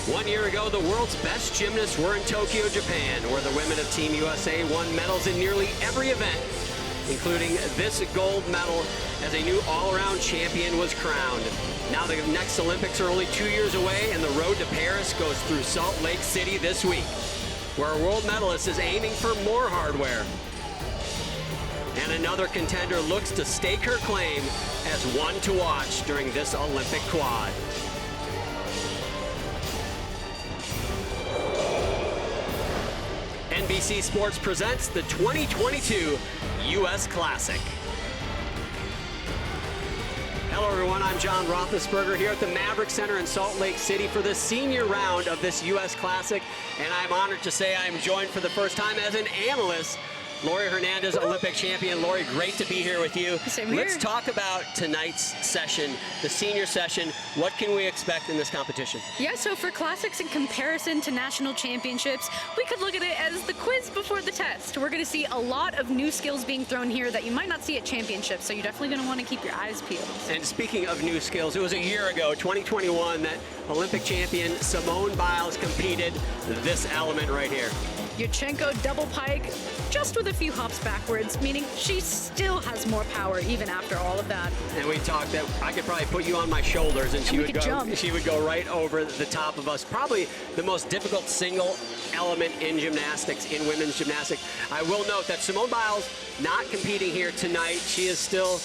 1 year ago, the world's best gymnasts were in Tokyo, Japan, where the women of Team USA won medals in nearly every event, including this gold medal as a new all-around champion was crowned. Now the next Olympics are only 2 years away, and the road to Paris goes through Salt Lake City this week, where a world medalist is aiming for more hardware. And another contender looks to stake her claim as one to watch during this Olympic quad. NBC Sports presents the 2022 U.S. Classic. Hello everyone, I'm John Roethlisberger here at the Maverick Center in Salt Lake City for the senior round of this U.S. Classic, and I'm honored to say I'm joined for the first time as an analyst, Lori Hernandez, Olympic champion. Lori, great to be here with you. Same here. Let's talk about tonight's session, the senior session. What can we expect in this competition? Yeah, so for classics in comparison to national championships, we could look at it as the quiz before the test. We're going to see a lot of new skills being thrown here that you might not see at championships, so you're definitely going to want to keep your eyes peeled. And speaking of new skills, it was a year ago, 2021, that Olympic champion Simone Biles competed this element right here. Yurchenko double pike, just with a few hops backwards, meaning she still has more power even after all of that. And we talked that I could probably put you on my shoulders and she would go right over the top of us. Probably the most difficult single element in gymnastics, in women's gymnastics. I will note that Simone Biles not competing here tonight. She is still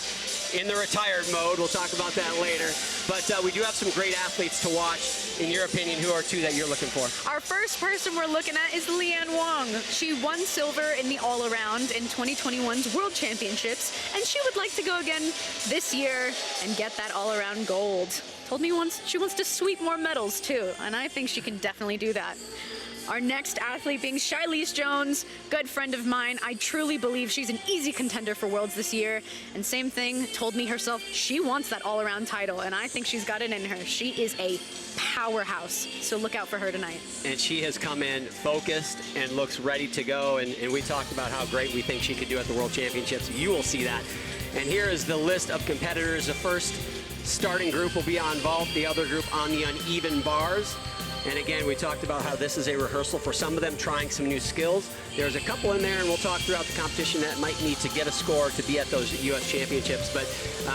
in the retired mode. We'll talk about that later. But we do have some great athletes to watch. In your opinion, who are two that you're looking for? Our first person we're looking at is Leanne Wong. She won silver in the all-around in 2021's World Championships, and she would like to go again this year and get that all-around gold. Told me once she wants to sweep more medals too, and I think she can definitely do that. Our next athlete being Shilese Jones, good friend of mine. I truly believe she's an easy contender for Worlds this year. And same thing, told me herself, she wants that all-around title, and I think she's got it in her. She is a powerhouse, so look out for her tonight. And she has come in focused and looks ready to go, and we talked about how great we think she could do at the World Championships. You will see that. And here is the list of competitors. The first starting group will be on vault, the other group on the uneven bars. And again, we talked about how this is a rehearsal for some of them trying some new skills. There's a couple in there, and we'll talk throughout the competition that might need to get a score to be at those U.S. Championships. But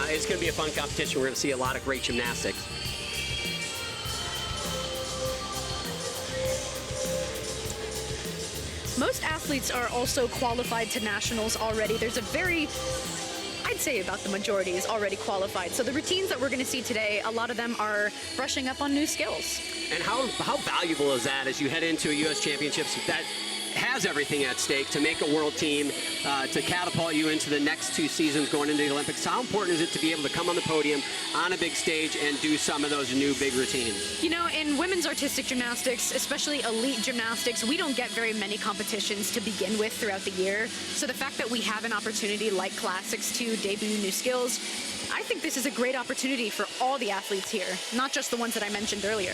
it's going to be a fun competition. We're going to see a lot of great gymnastics. Most athletes are also qualified to nationals already. There's a very, I'd say about the majority is already qualified. So the routines that we're going to see today, a lot of them are brushing up on new skills. And how valuable is that as you head into a U.S. Championships that has everything at stake to make a world team, to catapult you into the next 2 seasons going into the Olympics? How important is it to be able to come on the podium on a big stage and do some of those new big routines? You know, in women's artistic gymnastics, especially elite gymnastics, we don't get very many competitions to begin with throughout the year. So the fact that we have an opportunity like Classics to debut new skills, I think this is a great opportunity for all the athletes here, not just the ones that I mentioned earlier.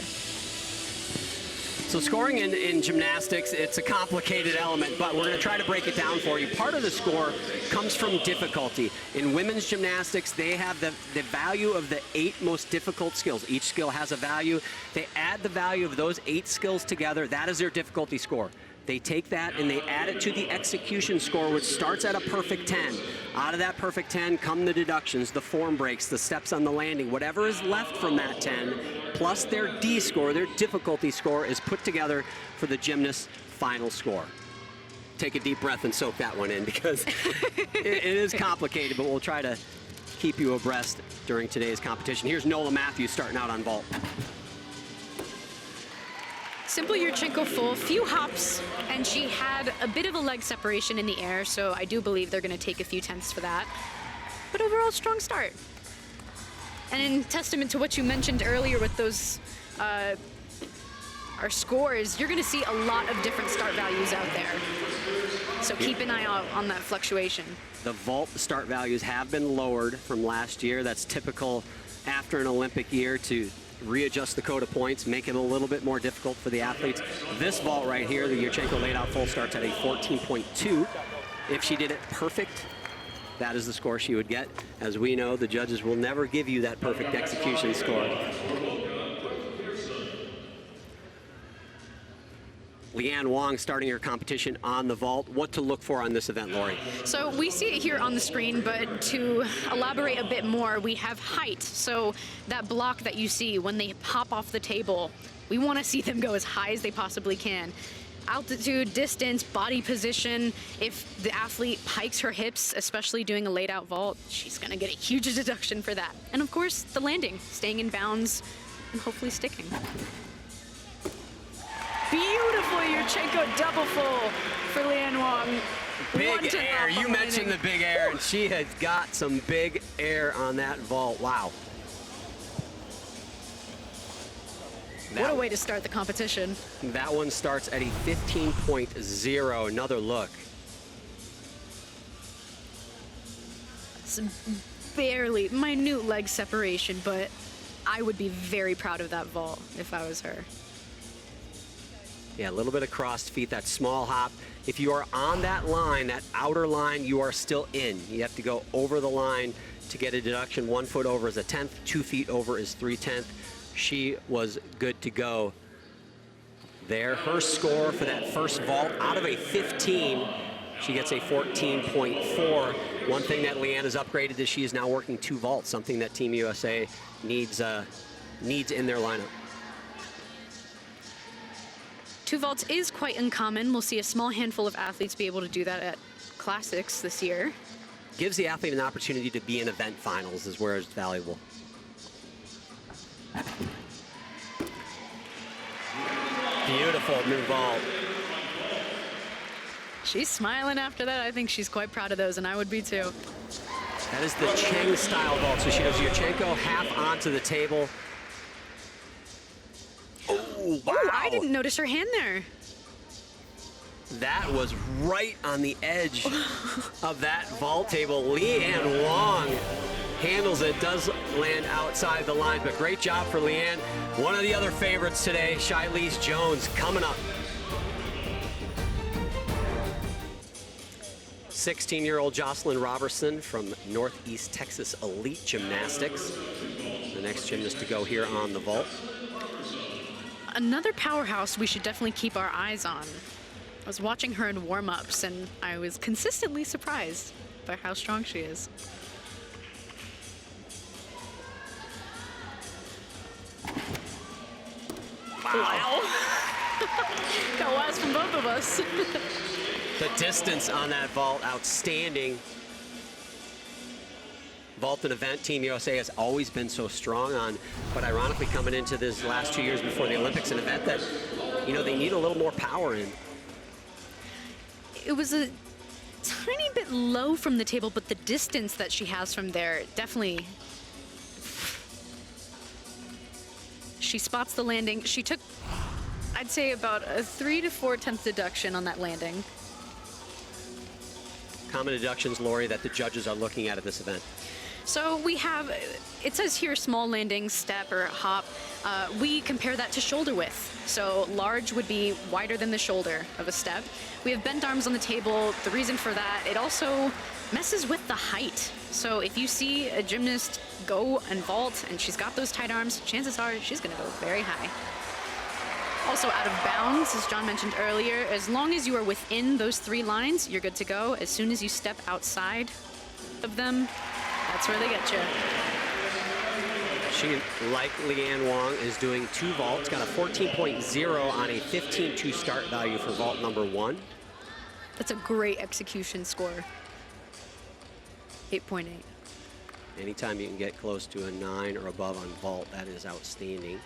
So scoring in gymnastics, it's a complicated element, but we're going to try to break it down for you. Part of the score comes from difficulty. In women's gymnastics, they have the value of the 8 most difficult skills. Each skill has a value. They add the value of those 8 skills together. That is their difficulty score. They take that and they add it to the execution score, which starts at a perfect 10. Out of that perfect 10 come the deductions, the form breaks, the steps on the landing. Whatever is left from that 10, plus their D score, their difficulty score, is put together for the gymnast's final score. Take a deep breath and soak that one in, because it is complicated, but we'll try to keep you abreast during today's competition. Here's Nola Matthews starting out on vault. Simple Yurchenko full, few hops, and she had a bit of a leg separation in the air, so I do believe they're going to take a few tenths for that. But overall, strong start. And in testament to what you mentioned earlier with those, our scores, you're going to see a lot of different start values out there. So keep an eye out on that fluctuation. The vault start values have been lowered from last year. That's typical after an Olympic year to readjust the code of points, make it a little bit more difficult for the athletes. This vault right here, the Yurchenko laid out full, starts at a 14.2. If she did it perfect, that is the score she would get. As we know, the judges will never give you that perfect execution score. Leanne Wong starting her competition on the vault. What to look for on this event, Lori? So we see it here on the screen, but to elaborate a bit more, we have height. So that block that you see when they pop off the table, we want to see them go as high as they possibly can. Altitude, distance, body position. If the athlete pikes her hips, especially doing a laid out vault, she's going to get a huge deduction for that. And of course, the landing, staying in bounds and hopefully sticking. Beautiful Yurchenko double full for Leanne Wong. Big air. You mentioned the big air, and she has got some big air on that vault. Wow. What a way to start the competition. That one starts at a 15.0. Another look. Some barely minute leg separation, but I would be very proud of that vault if I was her. Yeah, a little bit of crossed feet, that small hop. If you are on that line, that outer line, you are still in. You have to go over the line to get a deduction. 1 foot over is a 1/10, 2 feet over is 3/10. She was good to go there. Her score for that first vault out of a 15, she gets a 14.4. One thing that Leanne has upgraded is she is now working 2 vaults, something that Team USA needs in their lineup. 2 vaults is quite uncommon. We'll see a small handful of athletes be able to do that at Classics this year. Gives the athlete an opportunity to be in event finals is where it's valuable. Beautiful new vault. She's smiling after that. I think she's quite proud of those, and I would be too. That is the Cheng style vault. So she does Yurchenko half onto the table. Oh, wow. Oh, I didn't notice her hand there. That was right on the edge of that vault table. Leanne Wong handles it, does land outside the line, but great job for Leanne. One of the other favorites today, Shilese Jones, coming up. 16-year-old Jocelyn Robertson from Northeast Texas Elite Gymnastics. The next gymnast to go here on the vault. Another powerhouse we should definitely keep our eyes on. I was watching her in warm-ups, and I was consistently surprised by how strong she is. Wow. Got laughs from both of us. The distance on that vault, outstanding. Vaulted event, Team USA has always been so strong on, but ironically coming into this last 2 years before the Olympics, an event that, you know, they need a little more power in. It was a tiny bit low from the table, but the distance that she has from there definitely. She spots the landing. She took, I'd say, about a 3 to 4/10 deduction on that landing. Common deductions, Lori, that the judges are looking at this event. So we have, it says here small landing, step or hop. We compare that to shoulder width. So large would be wider than the shoulder of a step. We have bent arms on the table. The reason for that, it also messes with the height. So if you see a gymnast go and vault and she's got those tight arms, chances are she's gonna go very high. Also out of bounds, as John mentioned earlier, as long as you are within those 3 lines, you're good to go. As soon as you step outside of them, that's where they get you. She, like Leanne Wong, is doing 2 vaults, got a 14.0 on a 15.2 start value for vault number 1. That's a great execution score. 8.8. Anytime you can get close to a 9 or above on vault, that is outstanding.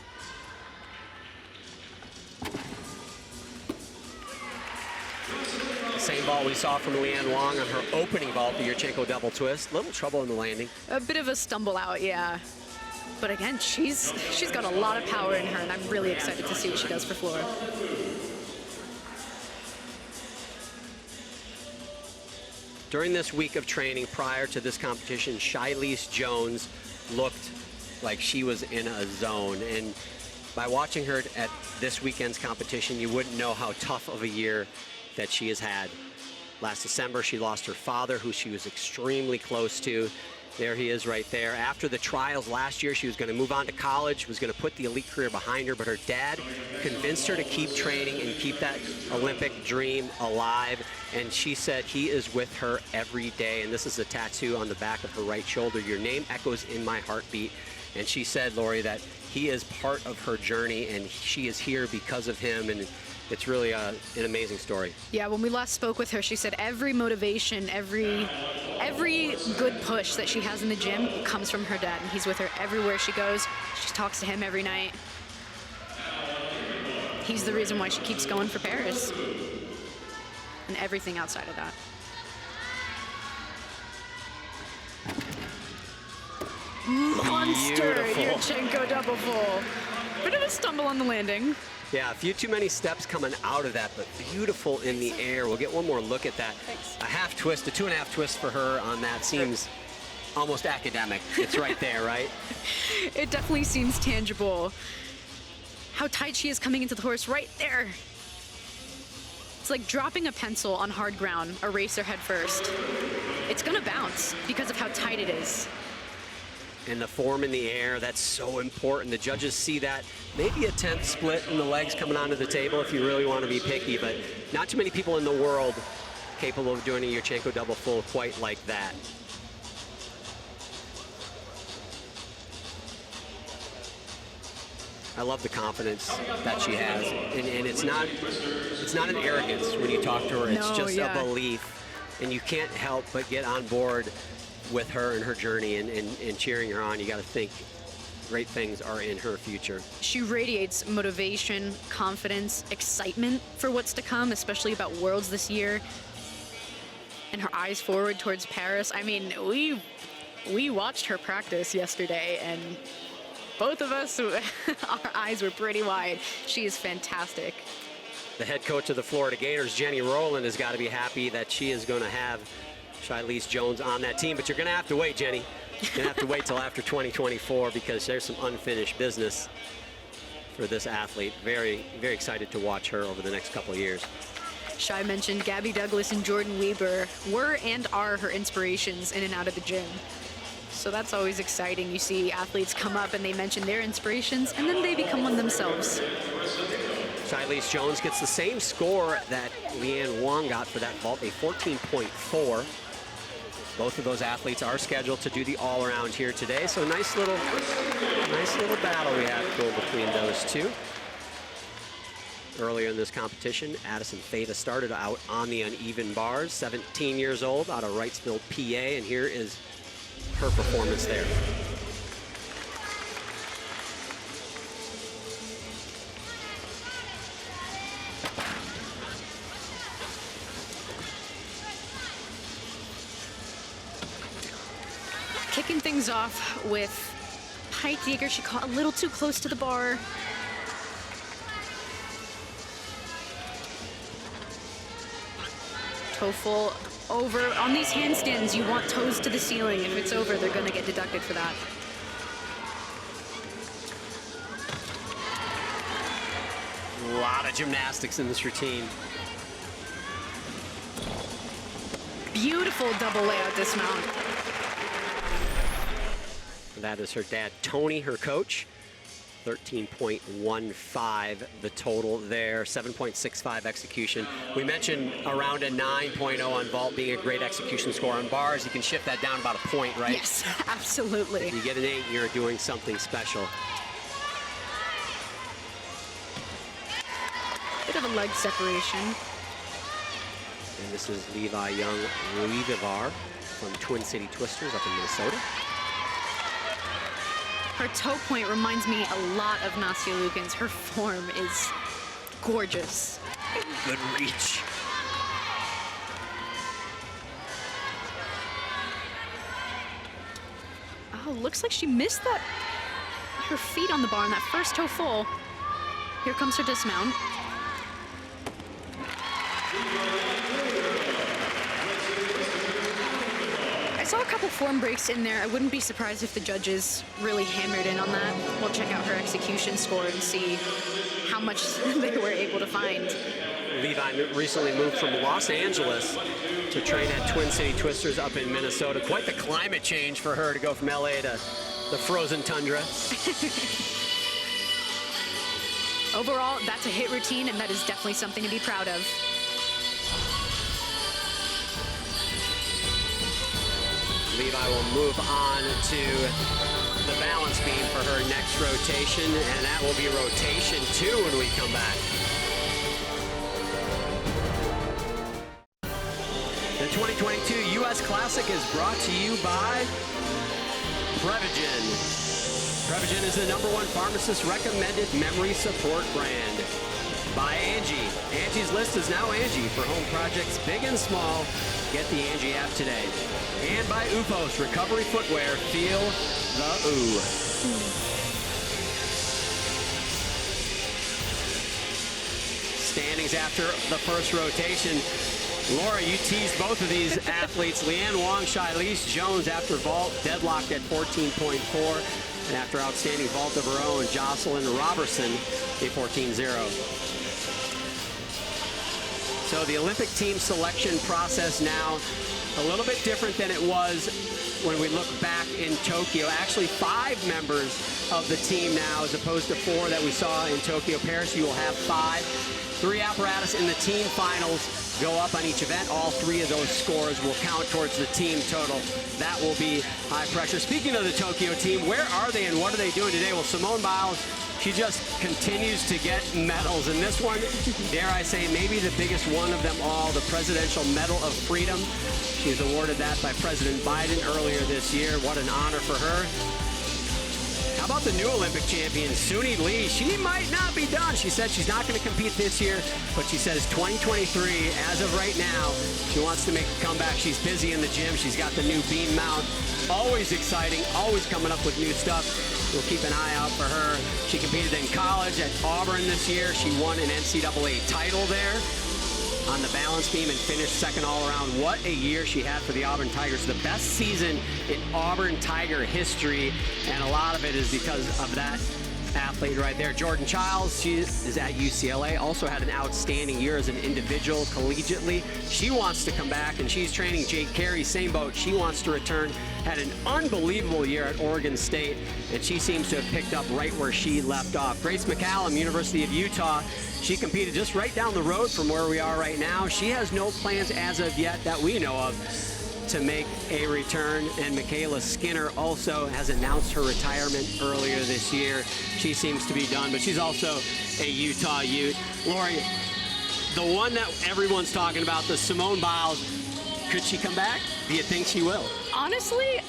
Same vault we saw from Leanne Wong on her opening vault, the Yurchenko double twist. Little trouble in the landing. A bit of a stumble out, yeah. But again, she's got a lot of power in her, and I'm really excited to see what she does for floor. During this week of training prior to this competition, Shilese Jones looked like she was in a zone. And by watching her at this weekend's competition, you wouldn't know how tough of a year that she has had. Last December, she lost her father, who she was extremely close to. There he is right there. After the trials last year, she was going to move on to college, was going to put the elite career behind her, but her dad convinced her to keep training and keep that Olympic dream alive. And she said he is with her every day. And this is a tattoo on the back of her right shoulder. Your name echoes in my heartbeat. And she said, Lori, that he is part of her journey and she is here because of him. And it's really an amazing story. Yeah, when we last spoke with her, she said every motivation, every good push that she has in the gym comes from her dad, and he's with her everywhere she goes. She talks to him every night. He's the reason why she keeps going for Paris and everything outside of that. Monster Yurchenko double full. Bit of a stumble on the landing. Yeah, a few too many steps coming out of that, but beautiful in the air. We'll get one more look at that. Thanks. A half twist, a 2.5 twist for her on that seems almost academic. It's right there, right? It definitely seems tangible. How tight she is coming into the horse right there. It's like dropping a pencil on hard ground, eraser head first. It's gonna bounce because of how tight it is. And the form in the air, that's so important. The judges see that. Maybe a 10th split in the legs coming onto the table if you really want to be picky, but not too many people in the world capable of doing a Yurchenko double full quite like that. I love the confidence that she has, and it's not an arrogance when you talk to her. It's just a belief, and you can't help but get on board with her and her journey and cheering her on. You got to think great things are in her future. She radiates motivation, confidence, excitement for what's to come, especially about Worlds this year, and her eyes forward towards Paris. I mean, we watched her practice yesterday, and both of us, our eyes were pretty wide. She is fantastic. The head coach of the Florida Gators, Jenny Rowland, has got to be happy that she is going to have Shilese Jones on that team, but you're going to have to wait, Jenny. You're going to have to wait till after 2024 because there's some unfinished business for this athlete. Very, very excited to watch her over the next couple of years. Shai mentioned Gabby Douglas and Jordan Weber were and are her inspirations in and out of the gym. So that's always exciting. You see athletes come up and they mention their inspirations and then they become one themselves. Shilese Jones gets the same score that Leanne Wong got for that vault, a 14.4. Both of those athletes are scheduled to do the all-around here today, so nice little battle we have going between those two. Earlier in this competition, Addison Fava started out on the uneven bars, 17 years old, out of Wrightsville, PA, and here is her performance there. Kicking things off with Pike Yeager. She caught a little too close to the bar. Toe full over. On these handstands, you want toes to the ceiling. If it's over, they're going to get deducted for that. A lot of gymnastics in this routine. Beautiful double layout dismount. That is her dad, Tony, her coach. 13.15 the total there, 7.65 execution. We mentioned around a 9.0 on vault being a great execution score on bars. You can shift that down about a point, right? Yes, absolutely. If you get an 8, you're doing something special. Bit of a leg separation. And this is Levi Young Levivar from Twin City Twisters up in Minnesota. Her toe point reminds me a lot of Nastia Lukens. Her form is gorgeous. Good reach. Oh, looks like she missed that. Her feet on the bar on that first toe full. Here comes her dismount. saw a couple form breaks in there. I wouldn't be surprised if the judges really hammered in on that. We'll check out her execution score and see how much they were able to find. Levi recently moved from Los Angeles to train at Twin City Twisters up in Minnesota. Quite the climate change for her to go from LA to the frozen tundra. Overall, that's a hit routine, and that is definitely something to be proud of. Levi will move on to the balance beam for her next rotation, and that will be rotation 2 when we come back. The 2022 U.S. Classic is brought to you by Prevagen. Prevagen is the #1 pharmacist recommended memory support brand. By Angie. Angie's List is now Angie for home projects big and small. Get the Angie app today. And by Oofos Recovery Footwear. Feel the ooh. Standings after the first rotation. Laura, you teased both of these athletes. Leanne Wong, Shilese Jones after vault, deadlocked at 14.4. And after outstanding vault of her own, Jocelyn Robertson, a 14.0. So the Olympic team selection process now a little bit different than it was when we look back in Tokyo. Actually, 5 members of the team now as opposed to 4 that we saw in Tokyo. Paris, you will have 5. 3 apparatus in the team finals go up on each event. All 3 of those scores will count towards the team total. That will be high pressure. Speaking of the Tokyo team, where are they and what are they doing today? Well, Simone Biles, she just continues to get medals. And this one, dare I say, maybe the biggest one of them all, the Presidential Medal of Freedom. She was awarded that by President Biden earlier this year. What an honor for her. How about the new Olympic champion, Suni Lee? She might not be done. She said she's not going to compete this year, but she says 2023, as of right now, she wants to make a comeback. She's busy in the gym. She's got the new beam mount. Always exciting, always coming up with new stuff. We'll keep an eye out for her. She competed in college at Auburn this year. She won an NCAA title there on the balance beam and finished second all around. What a year she had for the Auburn Tigers. The best season in Auburn Tiger history, and a lot of it is because of that athlete right there. Jordan Childs, she is at UCLA, also had an outstanding year as an individual collegiately. She wants to come back, and she's training Jake Carey, same boat. She wants to return. Had an unbelievable year at Oregon State, and she seems to have picked up right where she left off. Grace McCallum, University of Utah, she competed just right down the road from where we are right now. She has no plans as of yet that we know of to make a return, and Michaela Skinner also has announced her retirement earlier this year. She seems to be done, but she's also a Utah Ute. Lori, the one that everyone's talking about, the Simone Biles, could she come back? Do you think she will? Honestly,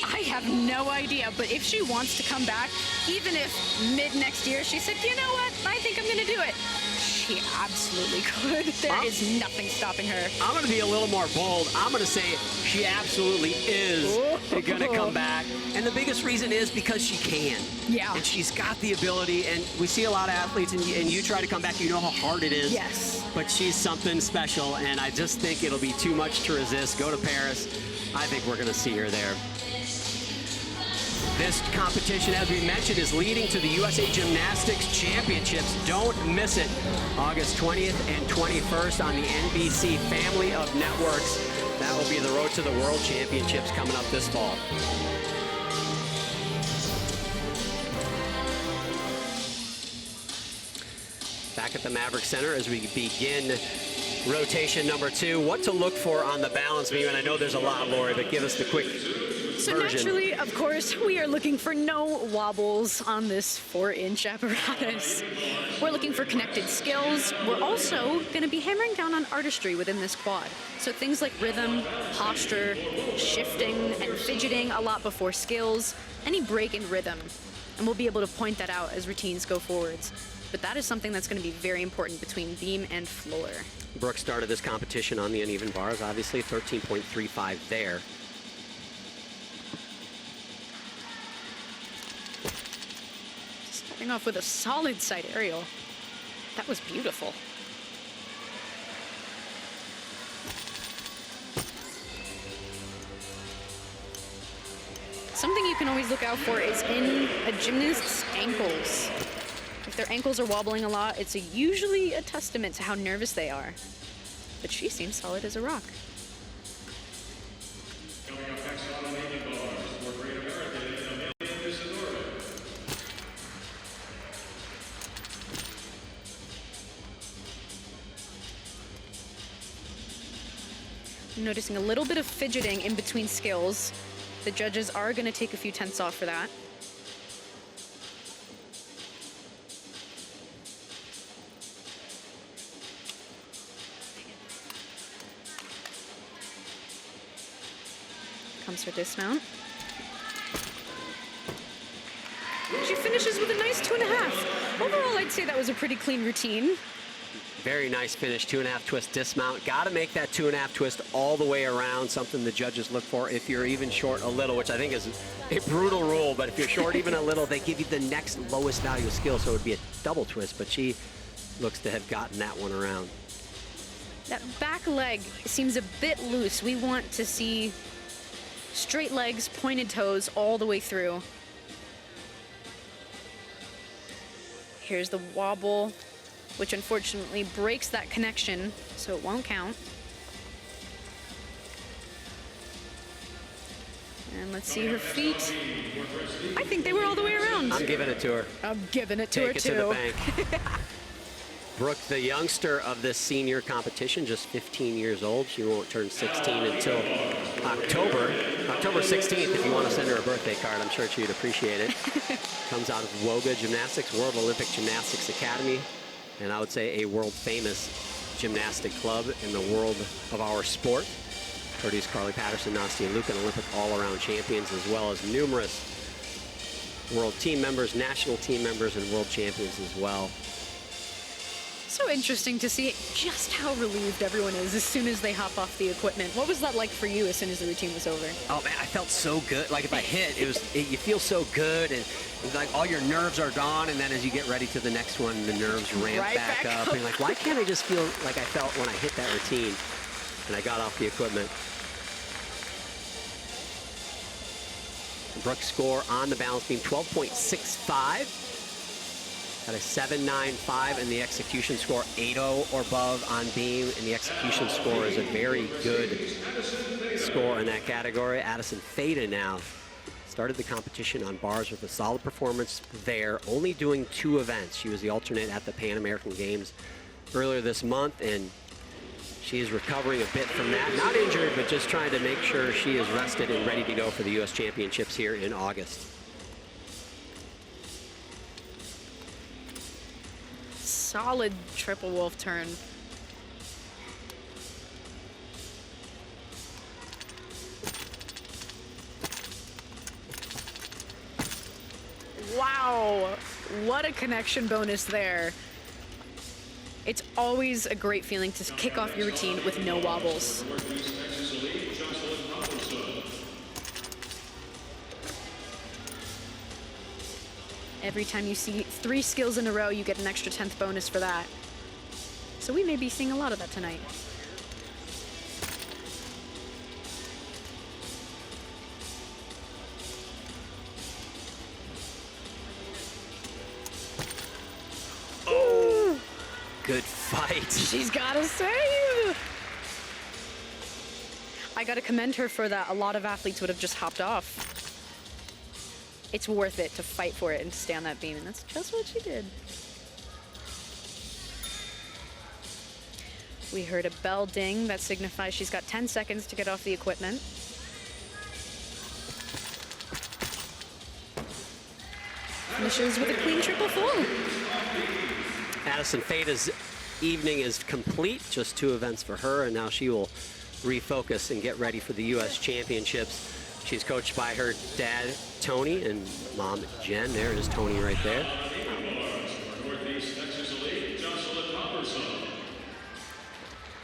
I have no idea, but if she wants to come back, even if mid next year she said, you know what, I think I'm going to do it, she absolutely could. There is nothing stopping her. I'm going to be a little more bold. I'm going to say she absolutely is going to come back. And the biggest reason is because she can. Yeah. And she's got the ability, and we see a lot of athletes, and you try to come back, you know how hard it is. Yes. But she's something special, and I just think it'll be too much to resist. Go to Paris. I think we're going to see her there. This competition, as we mentioned, is leading to the USA Gymnastics Championships. Don't miss it. August 20th and 21st on the NBC family of networks. That will be the road to the World Championships coming up this fall. Back at the Maverick Center as we begin rotation number 2. What to look for on the balance beam, and I know there's a lot, Lori, but give us the quick So naturally, of course, we are looking for no wobbles on this 4-inch apparatus. We're looking for connected skills. We're also going to be hammering down on artistry within this quad. So things like rhythm, posture, shifting, and fidgeting a lot before skills, any break in rhythm. And we'll be able to point that out as routines go forwards. But that is something that's going to be very important between beam and floor. Brooke started this competition on the uneven bars, obviously 13.35 there. Starting off with a solid side aerial. That was beautiful. you can always look out for is in a gymnast's ankles. If their ankles are wobbling a lot, it's usually a testament to how nervous they are. But she seems solid as a rock. I'm noticing a little bit of fidgeting in between skills. The judges are going to take a few tenths off for that. Comes her dismount. She finishes with a nice 2.5. Overall, I'd say that was a pretty clean routine. Very nice finish, 2.5 twist dismount. Got to make that 2.5 twist all the way around, something the judges look for if you're even short a little, which I think is a brutal rule, but if you're short even a little, they give you the next lowest value of skill, so it would be a double twist, but she looks to have gotten that one around. That back leg seems a bit loose. We want to see straight legs, pointed toes all the way through. Here's the wobble, which unfortunately breaks that connection, so it won't count. And let's see her feet. I think they were all the way around. I'm giving it to her. I'm giving it to her, too. Take it to the bank. Brooke, the youngster of this senior competition, just 15 years old. She won't turn 16 until October 16th. If you want to send her a birthday card, I'm sure she'd appreciate it. Comes out of Woga Gymnastics, World Olympic Gymnastics Academy, and I would say a world-famous gymnastic club in the world of our sport. Produced Carly Patterson, Nastia Luke, and Olympic all-around champions, as well as numerous world team members, national team members, and world champions as well. So interesting to see just how relieved everyone is as soon as they hop off the equipment. What was that like for you as soon as the routine was over? Oh man, I felt so good. Like if I hit, you feel so good, and like all your nerves are gone, and then as you get ready to the next one, the nerves ramp Right back up. And you're like, why can't I just feel like I felt when I hit that routine and I got off the equipment? Brooke's score on the balance beam, 12.65. Got a 7.95 in the execution score, 8.0 or above on beam, and the execution score is a very good score in that category. Addison Fada now started the competition on bars with a solid performance there, only doing 2 events. She was the alternate at the Pan American Games earlier this month, and she is recovering a bit from that. Not injured, but just trying to make sure she is rested and ready to go for the U.S. Championships here in August. Solid triple wolf turn. Wow, what a connection bonus there. It's always a great feeling to kick off your routine with no wobbles. Every time you see 3 skills in a row, you get an extra 10th bonus for that. So we may be seeing a lot of that tonight. Oh, good fight. She's got a save. I got to commend her for that. A lot of athletes would have just hopped off. It's worth it to fight for it and to stay on that beam, and that's just what she did. We heard a bell ding that signifies she's got 10 seconds to get off the equipment. Finishes with a clean triple full. Addison Fada's evening is complete, just 2 events for her, and now she will refocus and get ready for the U.S. Championships. She's coached by her dad, Tony, and mom, Jen. There is Tony right there.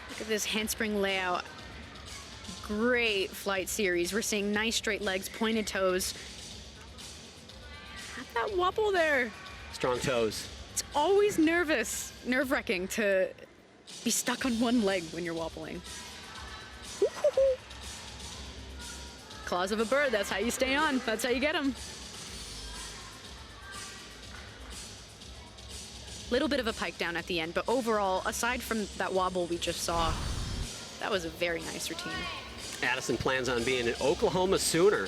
Look at this handspring layout. Great flight series. We're seeing nice straight legs, pointed toes. Have that wobble there. Strong toes. It's always nerve-wracking to be stuck on one leg when you're wobbling. Claws of a bird, that's how you stay on. That's how you get them. Little bit of a pike down at the end, but overall, aside from that wobble we just saw, that was a very nice routine. Addison plans on being an Oklahoma Sooner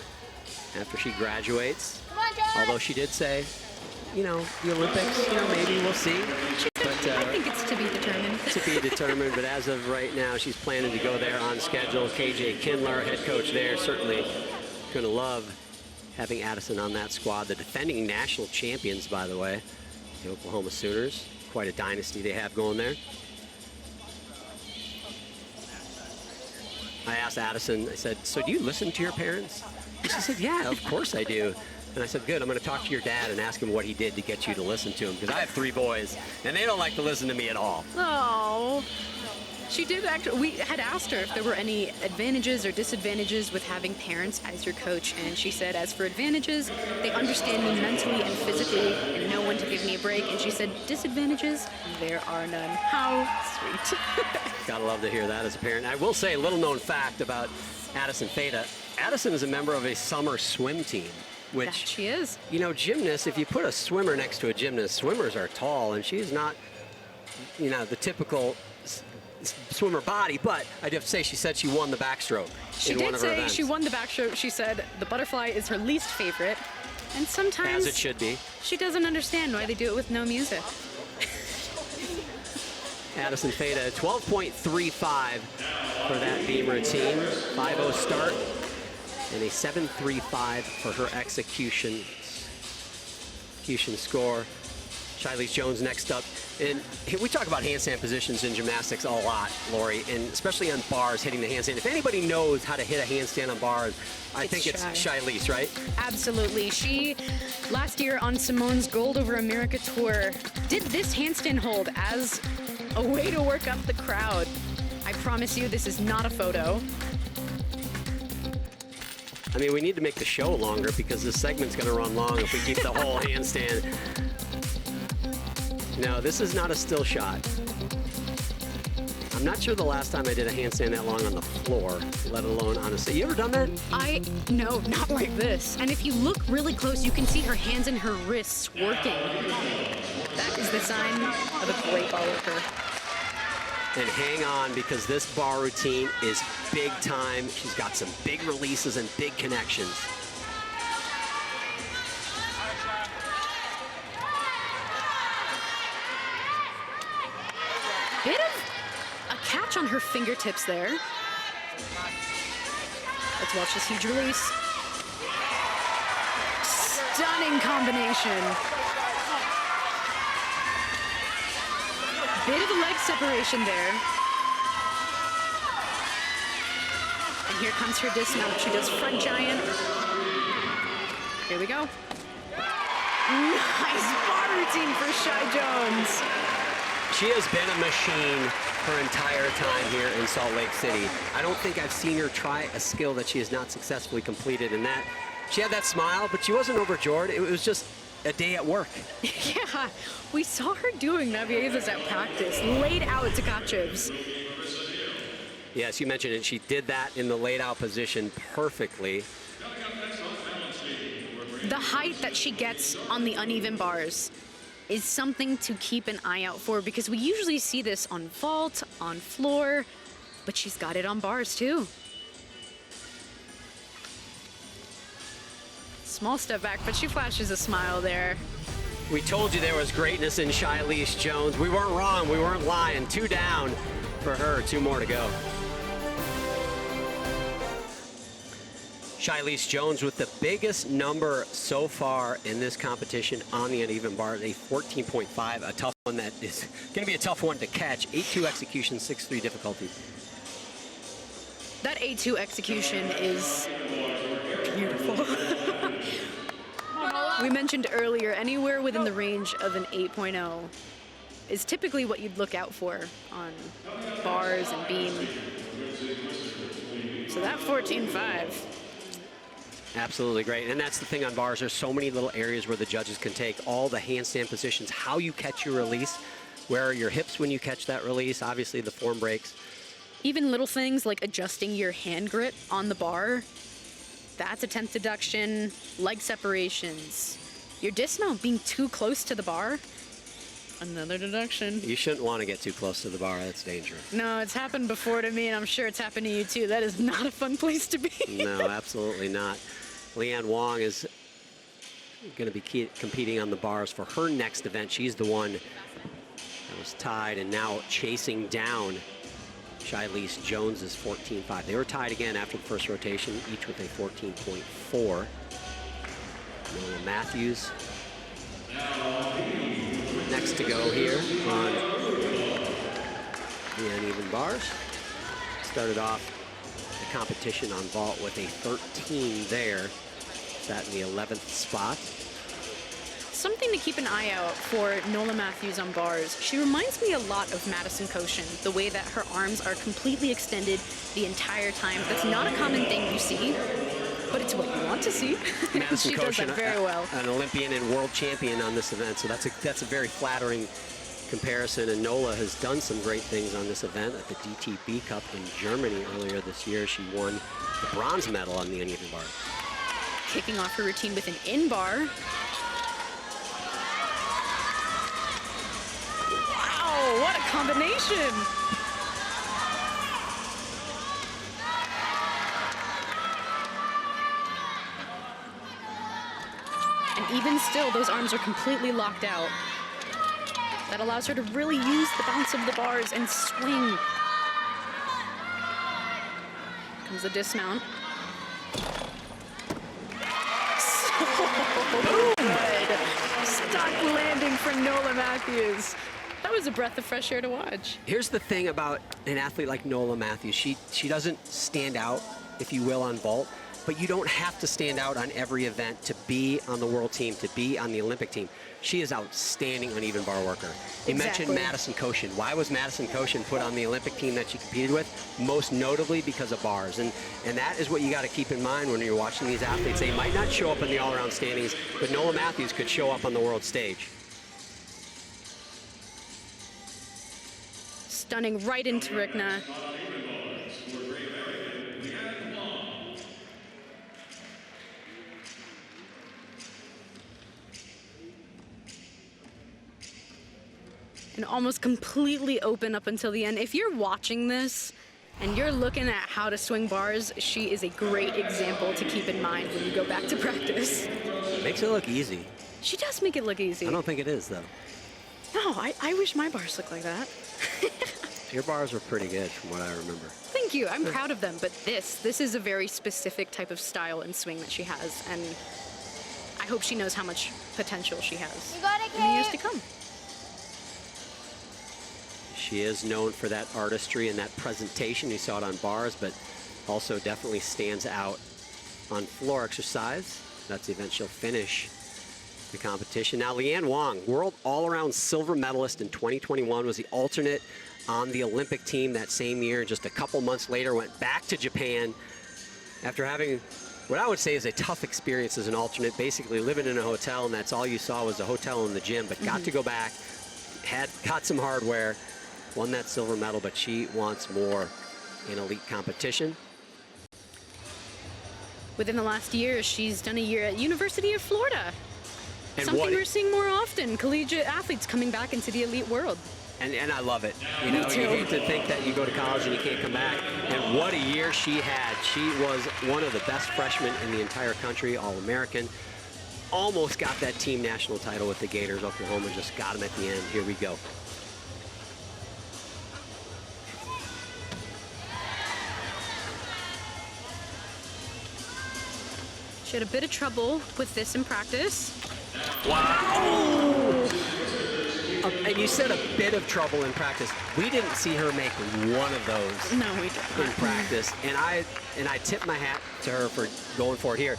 after she graduates. Although she did say, you know, the Olympics, you know, maybe we'll see. But I think it's to be determined. To be determined, but as of right now, she's planning to go there on schedule. KJ Kindler, head coach there, certainly going to love having Addison on that squad. The defending national champions, by the way, the Oklahoma Sooners. Quite a dynasty they have going there. I asked Addison, I said, so do you listen to your parents? And she said, yeah, of course I do. And I said, good, I'm going to talk to your dad and ask him what he did to get you to listen to him, because I have 3 boys, and they don't like to listen to me at all. Oh, she did actually. We had asked her if there were any advantages or disadvantages with having parents as your coach, and she said, as for advantages, they understand me mentally and physically and know when to give me a break. And she said, disadvantages, there are none. How sweet. Gotta love to hear that as a parent. I will say a little known fact about Addison Feta. Addison is a member of a summer swim team. Which, that she is. You know, gymnasts, if you put a swimmer next to a gymnast, swimmers are tall, and she's not, you know, the typical swimmer body, but I do have to say, she said she won the backstroke She in did one of her say events. she won the backstroke. She said the butterfly is her least favorite, and sometimes As it should be. She doesn't understand why they do it with no music. Addison Feta, 12.35 for that beam routine. 5-0 start. And a 7.35 for her execution score. Shilese Jones next up. And we talk about handstand positions in gymnastics a lot, Lori, and especially on bars, hitting the handstand. If anybody knows how to hit a handstand on bars, I think it's Shilese, right? Absolutely. She, last year on Simone's Gold Over America tour, did this handstand hold as a way to work up the crowd. I promise you, this is not a photo. I mean, we need to make the show longer because this segment's going to run long if we keep the whole handstand. No, this is not a still shot. I'm not sure the last time I did a handstand that long on the floor, let alone on a set. You ever done that? No, not like this. And if you look really close, you can see her hands and her wrists working. That is the sign of a great ball worker. And hang on, because this bar routine is big time. She's got some big releases and big connections. Bit of a catch on her fingertips there. Let's watch this huge release. Stunning combination. Bit of a leg separation there. And here comes her dismount. She does front giant. Here we go. Nice bar routine for Shy Jones. She has been a machine her entire time here in Salt Lake City. I don't think I've seen her try a skill that she has not successfully completed, and that she had that smile, but she wasn't overjoyed. It was just a day at work. Yeah, we saw her doing Navievas at practice, laid out Tkachevs. Yes, you mentioned it. She did that in the laid out position perfectly. The height that she gets on the uneven bars is something to keep an eye out for, because we usually see this on vault, on floor, but she's got it on bars too. Small step back, but she flashes a smile there. We told you there was greatness in Shilese Jones. We weren't wrong, we weren't lying. 2 down for her, 2 more to go. Shilese Jones with the biggest number so far in this competition on the uneven bars, a 14.5, a tough one that is going to be a tough one to catch. 8-2 execution, 6-3 difficulty. That A2 execution is beautiful. We mentioned earlier, anywhere within the range of an 8.0 is typically what you'd look out for on bars and beam. So that 14.5. Absolutely great. And that's the thing on bars. There's so many little areas where the judges can take all the handstand positions, how you catch your release, where are your hips when you catch that release, obviously the form breaks. Even little things like adjusting your hand grip on the bar That's a 10th deduction. Leg separations. Your dismount being too close to the bar. Another deduction. You shouldn't want to get too close to the bar. That's dangerous. No, it's happened before to me, and I'm sure it's happened to you too. That is not a fun place to be. No, absolutely not. Leanne Wong is going to be competing on the bars for her next event. She's the one that was tied and now chasing down Shilese Jones's 14.5. They were tied again after the first rotation, each with a 14.4. Noah Matthews next to go here on the uneven bars. Started off the competition on vault with a 13 there. Sat in the 11th spot. Something to keep an eye out for Nola Matthews on bars. She reminds me a lot of Madison Koshin, the way that her arms are completely extended the entire time. That's not a common thing you see, but it's what you want to see. Madison She Koshin, does that very well. an Olympian and world champion on this event, so that's a very flattering comparison. And Nola has done some great things on this event at the DTB Cup in Germany earlier this year. She won the bronze medal on the uneven bar. Kicking off her routine with an in-bar. Wow, what a combination! And even still, those arms are completely locked out. That allows her to really use the bounce of the bars and swing. Comes the dismount. So good. Stuck landing for Nola Matthews. That was a breath of fresh air to watch. Here's the thing about an athlete like Nola Matthews. She doesn't stand out, if you will, on vault, but you don't have to stand out on every event to be on the world team, to be on the Olympic team. She is outstanding uneven bar worker. You mentioned Madison Koshin. Why was Madison Koshin put on the Olympic team that she competed with? Most notably because of bars. And that is what you got to keep in mind when you're watching these athletes. They might not show up in the all-around standings, but Nola Matthews could show up on the world stage. Stunning right into Rikna. And almost completely open up until the end. If you're watching this and you're looking at how to swing bars, she is a great example to keep in mind when you go back to practice. Makes it look easy. She does make it look easy. I don't think it is, though. No, I wish my bars looked like that. Your bars were pretty good from what I remember. Thank you, I'm proud of them, but this is a very specific type of style and swing that she has, and I hope she knows how much potential she has in the years to come. She is known for that artistry and that presentation. You saw it on bars, but also definitely stands out on floor exercise. That's the event she'll finish the competition. Now, Leanne Wong, world all-around silver medalist in 2021, was the alternate on the Olympic team that same year. Just a couple months later, went back to Japan after having what I would say is a tough experience as an alternate, basically living in a hotel, and that's all you saw was the hotel and the gym, but got to go back, got some hardware, won that silver medal, but she wants more in elite competition. Within the last year, she's done a year at University of Florida. And something we're seeing more often, collegiate athletes coming back into the elite world. And I love it. You Me know, too. you hate to think that you go to college and you can't come back. And what a year she had. She was one of the best freshmen in the entire country, All-American. Almost got that team national title with the Gators. Oklahoma just got them at the end. Here we go. She had a bit of trouble with this in practice. Wow! And you said a bit of trouble in practice. We didn't see her make one of those No, we didn't. in practice. And I tip my hat to her for going for it here.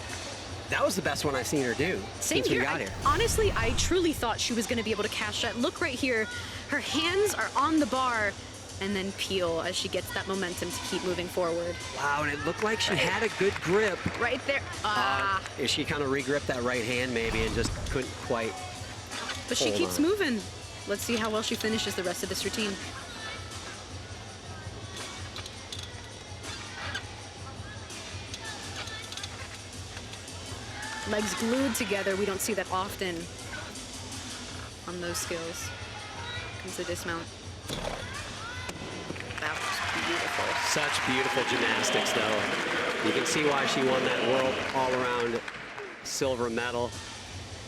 That was the best one I've seen her do Same since we here. got here. Honestly, I truly thought she was going to be able to cash that. Look right here. Her hands are on the bar and then peel as she gets that momentum to keep moving forward. Wow, and it looked like she had a good grip. Right there. She kind of re-gripped that right hand maybe and just couldn't quite But she hold keeps on. moving. Let's see how well she finishes the rest of this routine. legs glued together. We don't see that often on those skills. Comes the dismount. That was beautiful. Such beautiful gymnastics, though. You can see why she won that world all-around silver medal.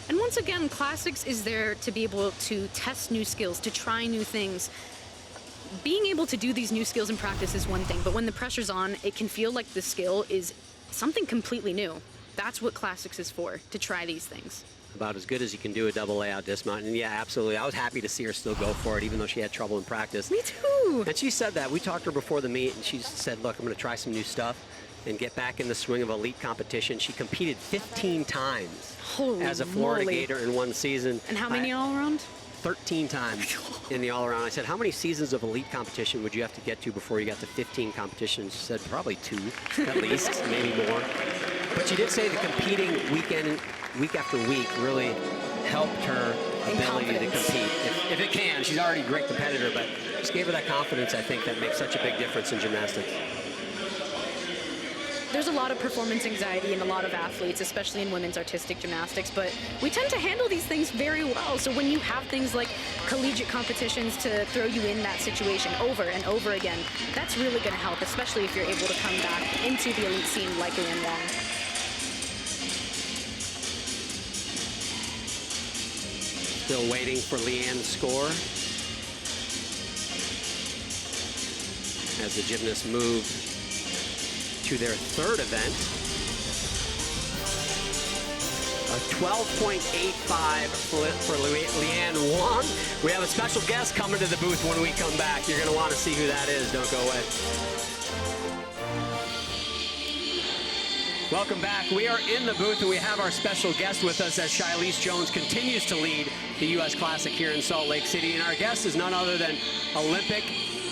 And once again, Classics is there to be able to test new skills, to try new things. Being able to do these new skills in practice is one thing, but when the pressure's on, it can feel like the skill is something completely new. That's what Classics is for, to try these things. About as good as you can do a double layout dismount. And yeah, absolutely. I was happy to see her still go for it, even though she had trouble in practice. Me too. And she said that. We talked to her before the meet, and she said, look, I'm going to try some new stuff and get back in the swing of elite competition. She competed 15 times as a Florida Gator in one season. And how many all around? 13 times in the all-around. I said, how many seasons of elite competition would you have to get to before you got to 15 competitions? She said, probably 2, at least, maybe more. But she did say that competing week after week really helped her ability to compete. If it can, she's already a great competitor, but just gave her that confidence, I think, that makes such a big difference in gymnastics. There's a lot of performance anxiety in a lot of athletes, especially in women's artistic gymnastics, but we tend to handle these things very well. So when you have things like collegiate competitions to throw you in that situation over and over again, that's really going to help, especially if you're able to come back into the elite scene like Leanne Wong. Still waiting for Leanne's score as the gymnasts move to their third event. A 12.85 for Leanne Wong. We have a special guest coming to the booth when we come back. You're going to want to see who that is. Don't go away. Welcome back. We are in the booth and we have our special guest with us as Shilese Jones continues to lead the U.S. Classic here in Salt Lake City. And our guest is none other than Olympic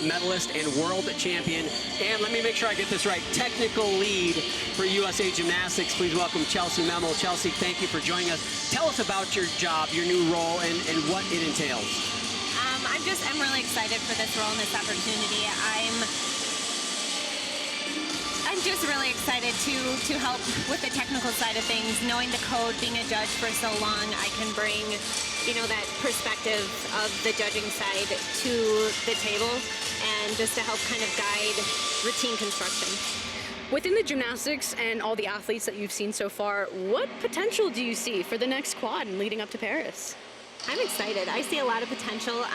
medalist and world champion. And let me make sure I get this right. Technical lead for USA Gymnastics. Please welcome Chelsea Memel. Chelsea, thank you for joining us. Tell us about your job, your new role, and what it entails. I'm really excited for this role and this opportunity. I'm just really excited to help with the technical side of things. Knowing the code, being a judge for so long, I can bring, that perspective of the judging side to the table and just to help kind of guide routine construction. Within the gymnastics and all the athletes that you've seen so far, what potential do you see for the next quad and leading up to Paris? I'm excited. I see a lot of potential.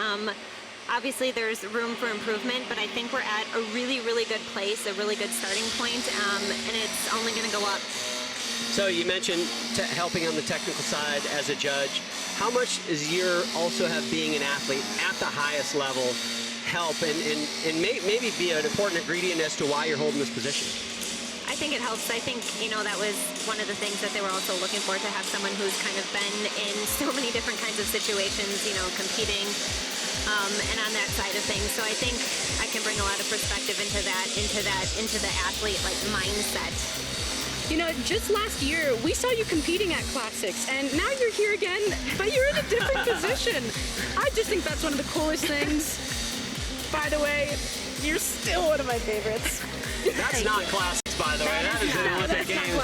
Obviously, there's room for improvement, but I think we're at a really, really good place, a really good starting point, and it's only going to go up. So you mentioned helping on the technical side as a judge. How much is your also have being an athlete at the highest level help and maybe be an important ingredient as to why you're holding this position? I think it helps. I think, that was one of the things that they were also looking for, to have someone who's kind of been in so many different kinds of situations, competing. And on that side of things. So I think I can bring a lot of perspective into the athlete mindset. Just last year, we saw you competing at Classics, and now you're here again, but you're in a different position. I just think that's one of the coolest things. By the way, you're still one of my favorites. That's not Classics, by the way. That is an Olympic Games.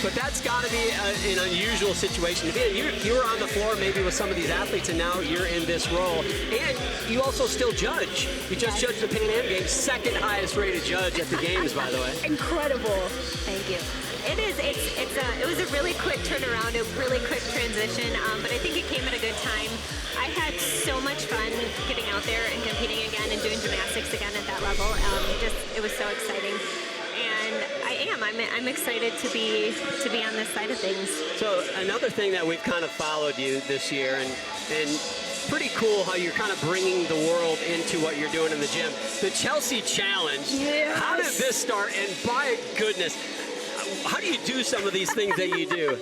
But that's got to be an unusual situation to be in. You were on the floor maybe with some of these athletes, and now you're in this role. And you also still judge. You just judged the Pan Am Games, second highest rated judge at the Games, by the way. Incredible. Thank you. It is. It was a really quick turnaround, a really quick transition, but I think it came at a good time. I had so much fun getting out there and competing again and doing gymnastics again at that level. It was so exciting. And I'm excited to be on this side of things. So another thing that we've kind of followed you this year, and pretty cool how you're kind of bringing the world into what you're doing in the gym. The Chelsea Challenge. Yes. How did this start? And by goodness, how do you do some of these things that you do?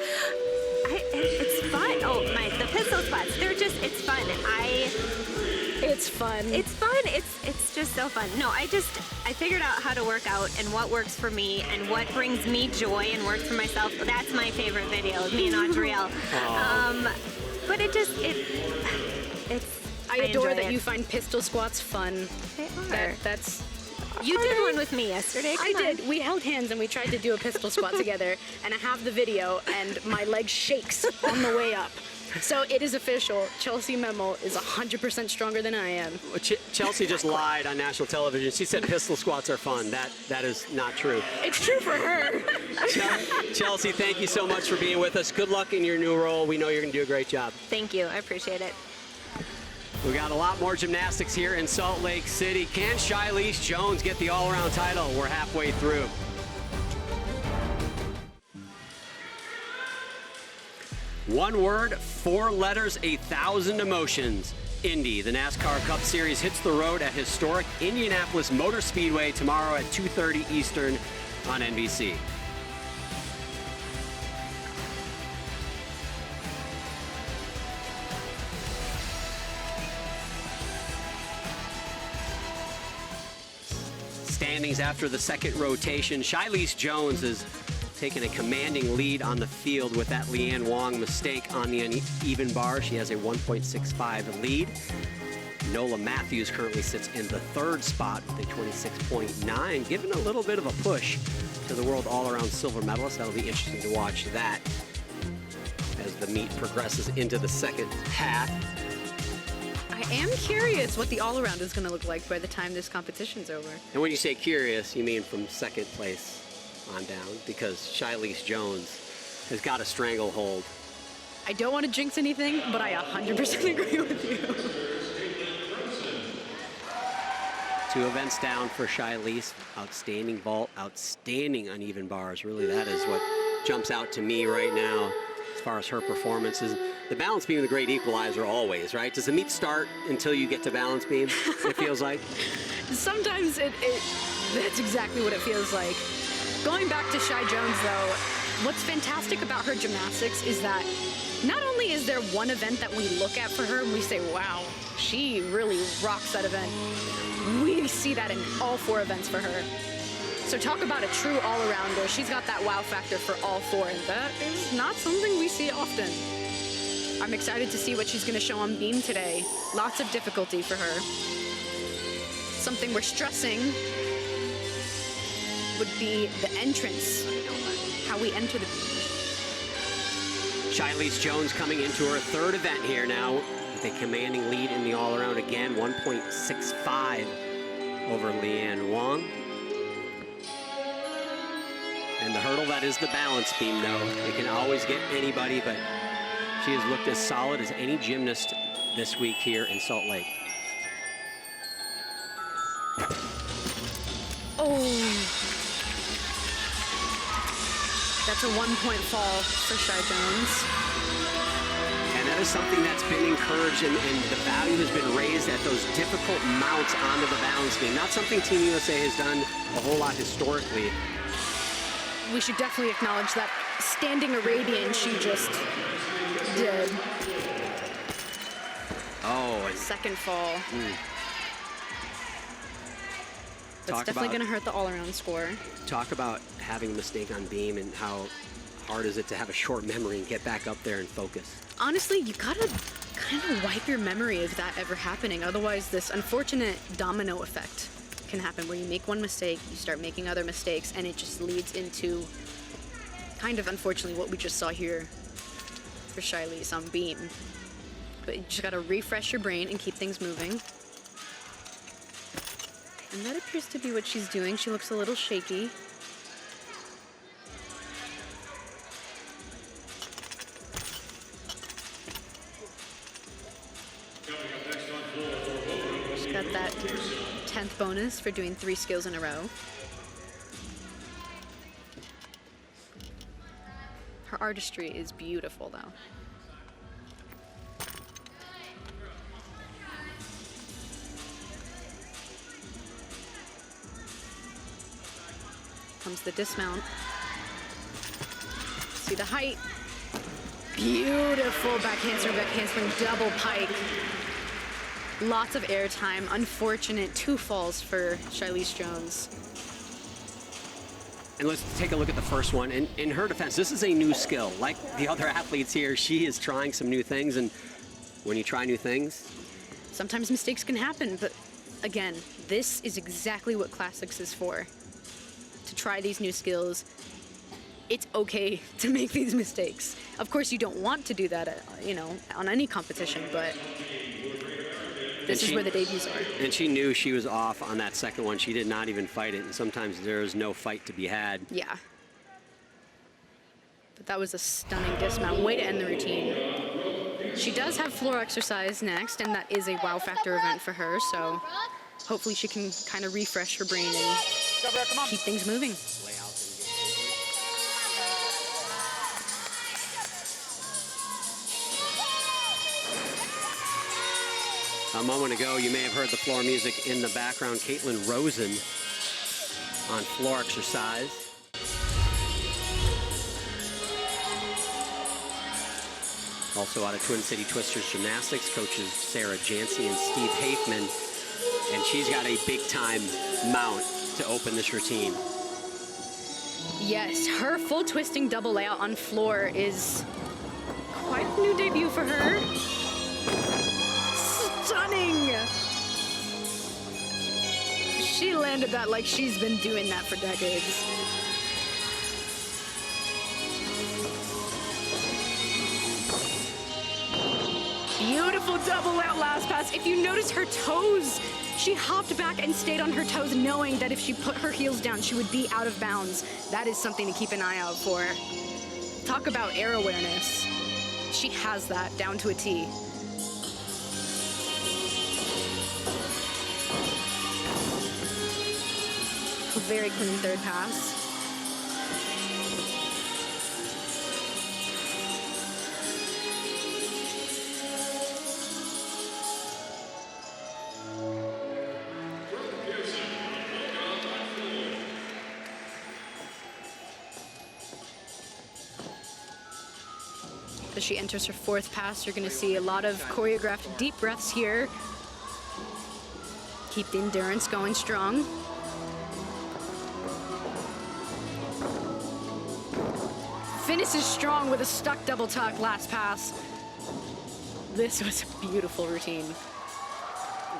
It's fun. Oh, the pistol spots. It's fun. It's fun. It's fun. It's just so fun. No, I figured out how to work out and what works for me and what brings me joy and works for myself. That's my favorite video, me and Audrielle. But I adore that it. you find pistol squats fun. They are. That's You did one with me yesterday. I Come on. did. We held hands and we tried to do a pistol squat together, and I have the video, and my leg shakes on the way up. So it is official. Chelsea Memel is 100% stronger than I am. Chelsea just lied on national television. She said pistol squats are fun. That is not true. It's true for her. Chelsea, thank you so much for being with us. Good luck in your new role. We know you're going to do a great job. Thank you. I appreciate it. We got a lot more gymnastics here in Salt Lake City. Can Shilese Jones get the all-around title? We're halfway through. One word, 4 letters, 1,000 emotions. Indy, the NASCAR Cup Series hits the road at historic Indianapolis Motor Speedway tomorrow at 2:30 Eastern on NBC. Standings after the second rotation. Shilese Jones is taking a commanding lead on the field with that Leanne Wong mistake on the uneven bar. She has a 1.65 lead. Nola Matthews currently sits in the 3rd spot with a 26.9, giving a little bit of a push to the world all-around silver medalist. That'll be interesting to watch that as the meet progresses into the second half. I am curious what the all-around is going to look like by the time this competition's over. And when you say curious, you mean from second place on down, because Shilese Jones has got a stranglehold. I don't want to jinx anything, but I 100% agree with you. 2 events down for Shilese. Outstanding vault, outstanding uneven bars. Really, that is what jumps out to me right now as far as her performances. The balance beam, the great equalizer always, right? Does the meet start until you get to balance beam, it feels like? Sometimes that's exactly what it feels like. Going back to Shy Jones, though, what's fantastic about her gymnastics is that not only is there one event that we look at for her and we say, wow, she really rocks that event, we see that in all 4 events for her. So talk about a true all-arounder. She's got that wow factor for all 4, and that is not something we see often. I'm excited to see what she's going to show on beam today. Lots of difficulty for her. Something we're stressing would be the entrance, how we enter the beam. Shilese Jones coming into her 3rd event here now with a commanding lead in the all-around again, 1.65 over Leanne Wong. And the hurdle, that is the balance beam, though. It can always get anybody, but she has looked as solid as any gymnast this week here in Salt Lake. Oh. That's a 1-point fall for Shy Jones. And that is something that's been encouraged, and the value has been raised at those difficult mounts onto the balance beam. Not something Team USA has done a whole lot historically. We should definitely acknowledge that standing Arabian she just did. Oh, Second fall. That's definitely going to hurt the all-around score. Talk about having a mistake on beam and how hard is it to have a short memory and get back up there and focus. Honestly, you gotta kind of wipe your memory of that ever happening. Otherwise, this unfortunate domino effect can happen where you make one mistake, you start making other mistakes, and it just leads into kind of, unfortunately, what we just saw here for Shilese on beam. But you just gotta refresh your brain and keep things moving. And that appears to be what she's doing. She looks a little shaky. She's got that 10th bonus for doing 3 skills in a row. Her artistry is beautiful, though. Comes the dismount. See the height. Beautiful back handspring, double pike. Lots of air time. Unfortunate 2 falls for Shilese Jones. And let's take a look at the first one. In her defense, this is a new skill. Like the other athletes here, she is trying some new things, and when you try new things, sometimes mistakes can happen, but again, this is exactly what Classics is for. To try these new skills. It's okay to make these mistakes. Of course, you don't want to do that, you know, on any competition, but this is where the debuts are. And she knew she was off on that second one. She did not even fight it, and sometimes there's no fight to be had. Yeah. But that was a stunning dismount. Way to end the routine. She does have floor exercise next, and that is a wow factor event for her, so hopefully she can kind of refresh her brain and keep things moving. A moment ago, you may have heard the floor music in the background. Caitlin Rosen on floor exercise. Also out of Twin City Twisters Gymnastics, coaches Sarah Jancy and Steve Hafman. And she's got a big-time mount to open this routine. Yes, her full twisting double layout on floor is quite a new debut for her. Stunning! She landed that like she's been doing that for decades. Beautiful double out last pass. If you notice her toes, she hopped back and stayed on her toes knowing that if she put her heels down, she would be out of bounds. That is something to keep an eye out for. Talk about air awareness. She has that down to a T. Very clean third pass. As she enters her fourth pass, you're going to see a lot of choreographed deep breaths here. Keep the endurance going strong. Finishes strong with a stuck double tuck last pass. This was a beautiful routine.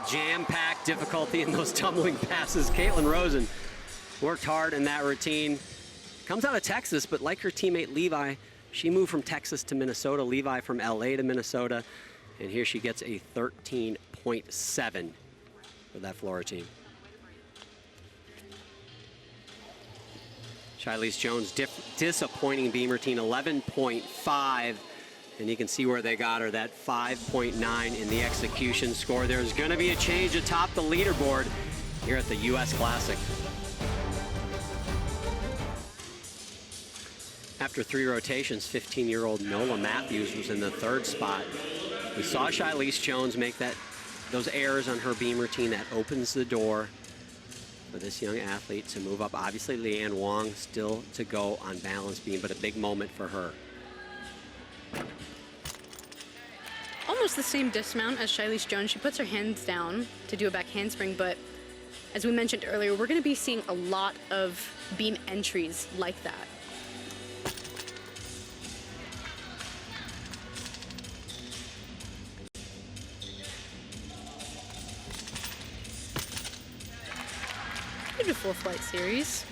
Jam-packed difficulty in those tumbling passes. Caitlin Rosen worked hard in that routine. Comes out of Texas, but like her teammate Levi, she moved from Texas to Minnesota, Levi from LA to Minnesota, and here she gets a 13.7 for that floor routine. Shilese Jones, disappointing beam routine, 11.5. And you can see where they got her, that 5.9 in the execution score. There's going to be a change atop the leaderboard here at the U.S. Classic. After 3 rotations, 15-year-old Nola Matthews was in the 3rd spot. We saw Shilese Jones make those errors on her beam routine. That opens the door for this young athlete to move up. Obviously, Leanne Wong still to go on balance beam, but a big moment for her. Almost the same dismount as Shilese Jones. She puts her hands down to do a back handspring, but as we mentioned earlier, we're going to be seeing a lot of beam entries like that. Beautiful flight series.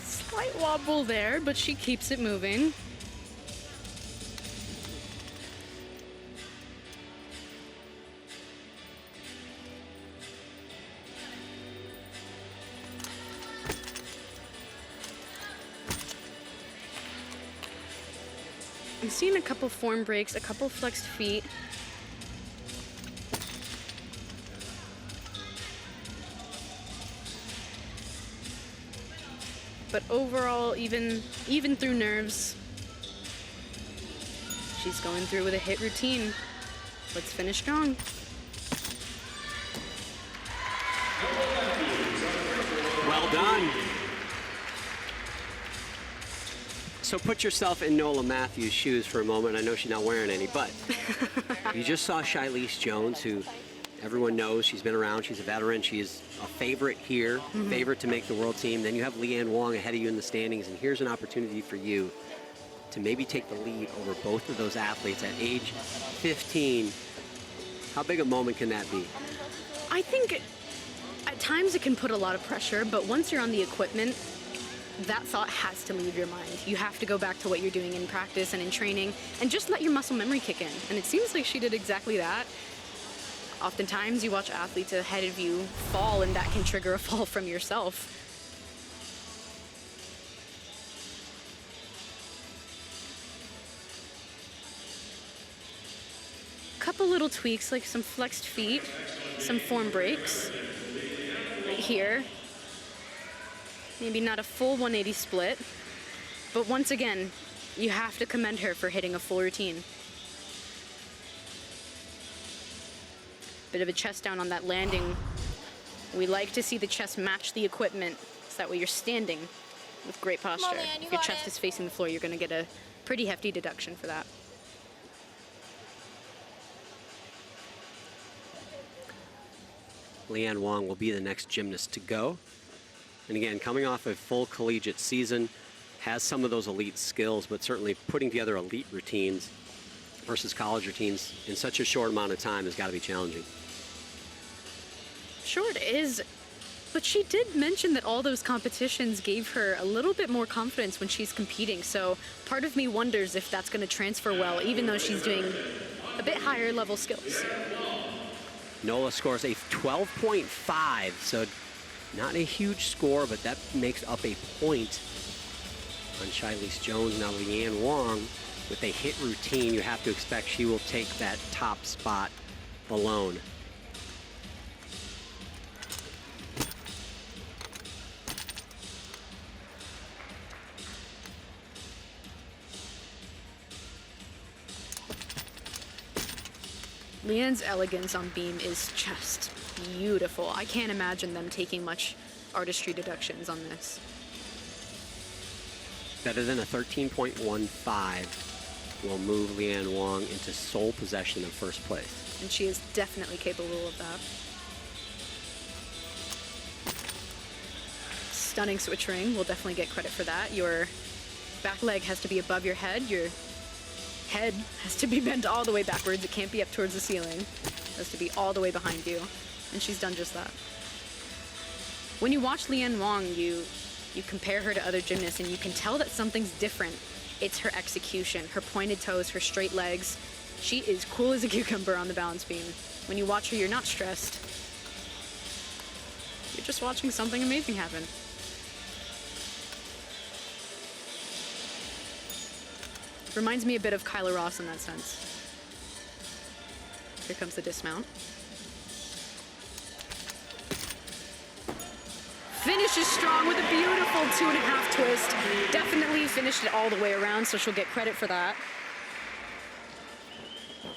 Slight wobble there, but she keeps it moving. I'm seeing a couple form breaks, a couple flexed feet. But overall, even through nerves, she's going through with a hit routine. Let's finish strong. Well done. So put yourself in Nola Matthews' shoes for a moment. I know she's not wearing any, but you just saw Shilese Jones, who everyone knows. She's been around. She's a veteran. She's a favorite here, favorite to make the world team. Then you have Leanne Wong ahead of you in the standings, and here's an opportunity for you to maybe take the lead over both of those athletes at age 15. How big a moment can that be? I think at times it can put a lot of pressure, but once you're on the equipment, that thought has to leave your mind. You have to go back to what you're doing in practice and in training and just let your muscle memory kick in. And it seems like she did exactly that. Oftentimes you watch athletes ahead of you fall, and that can trigger a fall from yourself. Couple little tweaks, like some flexed feet, some form breaks right here. Maybe not a full 180 split, but once again, you have to commend her for hitting a full routine. Bit of a chest down on that landing. We like to see the chest match the equipment, so that way you're standing with great posture. If your chest is facing the floor, you're gonna get a pretty hefty deduction for that. Leanne Wong will be the next gymnast to go. And again, coming off a full collegiate season, has some of those elite skills, but certainly putting together elite routines versus college routines in such a short amount of time has got to be challenging. Sure it is, but she did mention that all those competitions gave her a little bit more confidence when she's competing, so part of me wonders if that's going to transfer well, even though she's doing a bit higher level skills. Nola scores a 12.5, so not a huge score, but that makes up a point on Shilese Jones. Now Leanne Wong, with a hit routine, you have to expect she will take that top spot alone. Leanne's elegance on beam is just beautiful. I can't imagine them taking much artistry deductions on this. Better than a 13.15 will move Leanne Wong into sole possession of first place. And she is definitely capable of that. Stunning switch ring. We'll definitely get credit for that. Your back leg has to be above your head. Your head has to be bent all the way backwards. It can't be up towards the ceiling. It has to be all the way behind you. And she's done just that. When you watch Leanne Wong, you compare her to other gymnasts, and you can tell that something's different. It's her execution, her pointed toes, her straight legs. She is cool as a cucumber on the balance beam. When you watch her, you're not stressed. You're just watching something amazing happen. Reminds me a bit of Kyla Ross in that sense. Here comes the dismount. Finishes strong with a beautiful 2.5 twist. Definitely finished it all the way around, so she'll get credit for that.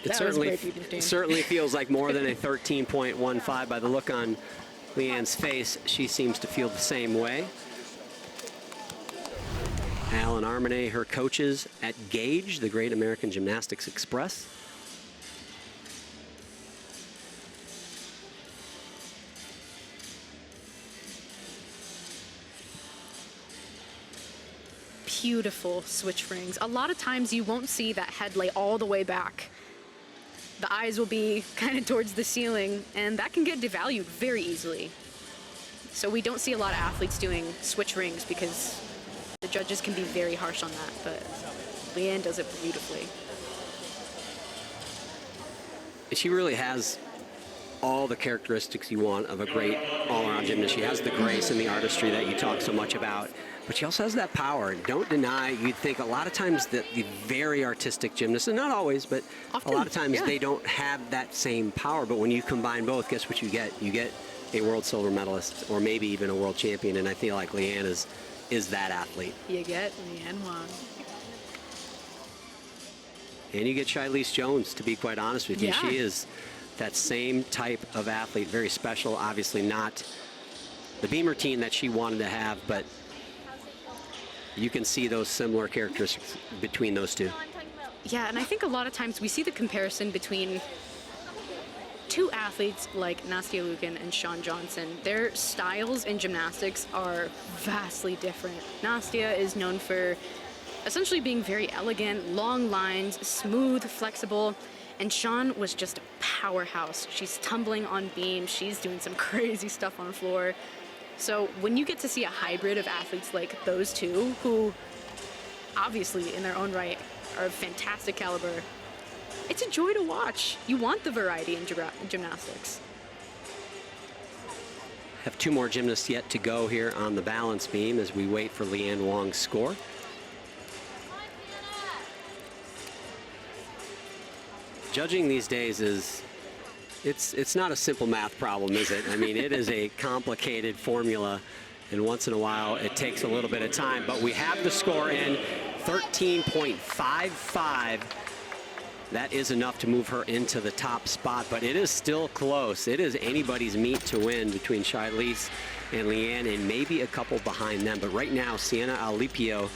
It certainly feels like more than a 13.15 by the look on Leanne's face. She seems to feel the same way. Alan Armanet, her coaches at Gage, the Great American Gymnastics Express. Beautiful switch rings. A lot of times you won't see that head lay all the way back. The eyes will be kind of towards the ceiling, and that can get devalued very easily. So we don't see a lot of athletes doing switch rings because the judges can be very harsh on that, but Leanne does it beautifully. She really has all the characteristics you want of a great all-around gymnast. She has the grace and the artistry that you talk so much about, but she also has that power. Don't deny, you'd think a lot of times that the very artistic gymnasts, and not always, but often, a lot of times they don't have that same power, but when you combine both, guess what you get? You get a world silver medalist, or maybe even a world champion, and I feel like Leanne is that athlete. You get Leanne Wong. And you get Shilese Jones, to be quite honest with you. Yeah. She is that same type of athlete, very special, obviously not the beam routine that she wanted to have, but you can see those similar characteristics between those two. Yeah, and I think a lot of times we see the comparison between two athletes like Nastia Liukin and Shawn Johnson. Their styles in gymnastics are vastly different. Nastia is known for essentially being very elegant, long lines, smooth, flexible, and Shawn was just a powerhouse. She's tumbling on beams, she's doing some crazy stuff on the floor. So when you get to see a hybrid of athletes like those two, who obviously in their own right are of fantastic caliber, it's a joy to watch. You want the variety in gymnastics. Have two more gymnasts yet to go here on the balance beam as we wait for Leanne Wong's score. Judging these days it's not a simple math problem, is it? I mean, it is a complicated formula, and once in a while it takes a little bit of time, but we have the score in 13.55. That is enough to move her into the top spot, but it is still close. It is anybody's meet to win between Shilese and Leanne, and maybe a couple behind them. But right now, Sienna Alipio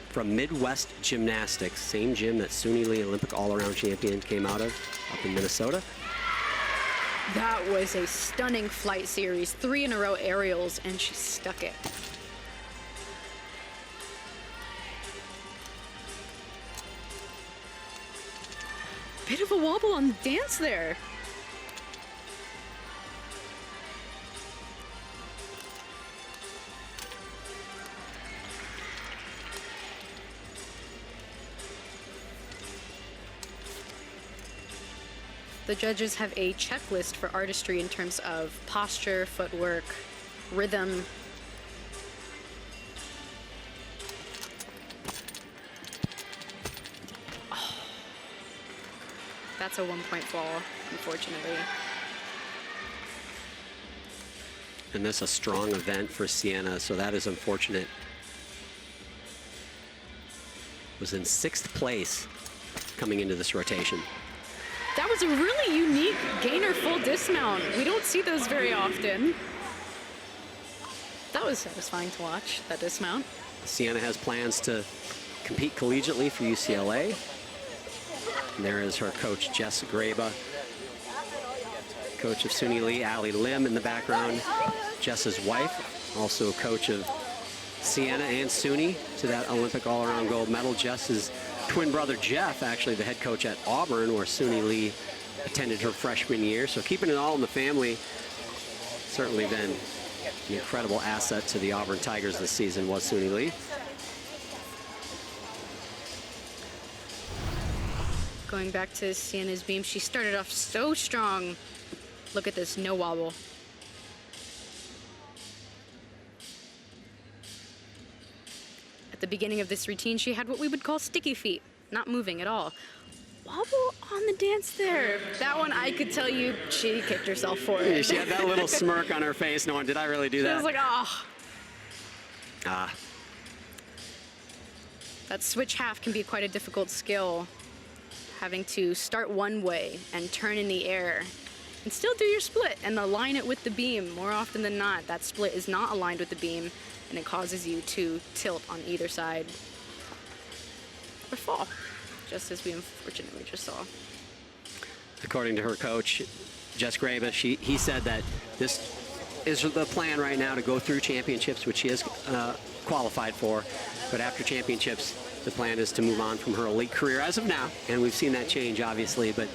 from Midwest Gymnastics, same gym that Suni Lee, Olympic all-around champion, came out of up in Minnesota. That was a stunning flight series, 3 in a row aerials, and she stuck it. Bit of a wobble on the dance there. The judges have a checklist for artistry in terms of posture, footwork, rhythm. Oh. That's a 1-point fall, unfortunately. And this is a strong event for Sienna, so that is unfortunate. Was in 6th place coming into this rotation. That was a really unique gainer full dismount. We don't see those very often. That was satisfying to watch, that dismount. Sienna has plans to compete collegiately for UCLA. And there is her coach, Jess Graba. Coach of Suni Lee, Ali Lim in the background. Jess's wife, also coach of Sienna and Suni to that Olympic all-around gold medal. Jess's twin brother Jeff, actually the head coach at Auburn, where Suni Lee attended her freshman year. So keeping it all in the family, certainly been an incredible asset to the Auburn Tigers this season was Suni Lee. Going back to Sienna's beam, she started off so strong. Look at this, no wobble. At the beginning of this routine, she had what we would call sticky feet, not moving at all. Wobble on the dance there. That one, I could tell you, she kicked herself for it. She had that little smirk on her face knowing, did I really do that? I was like, oh. Ah. That switch half can be quite a difficult skill. Having to start one way and turn in the air and still do your split and align it with the beam. More often than not, that split is not aligned with the beam, and it causes you to tilt on either side or fall, just as we unfortunately just saw. According to her coach, Jess Graba, he said that this is the plan right now to go through championships, which she is qualified for, but after championships, the plan is to move on from her elite career as of now, and we've seen that change, obviously, but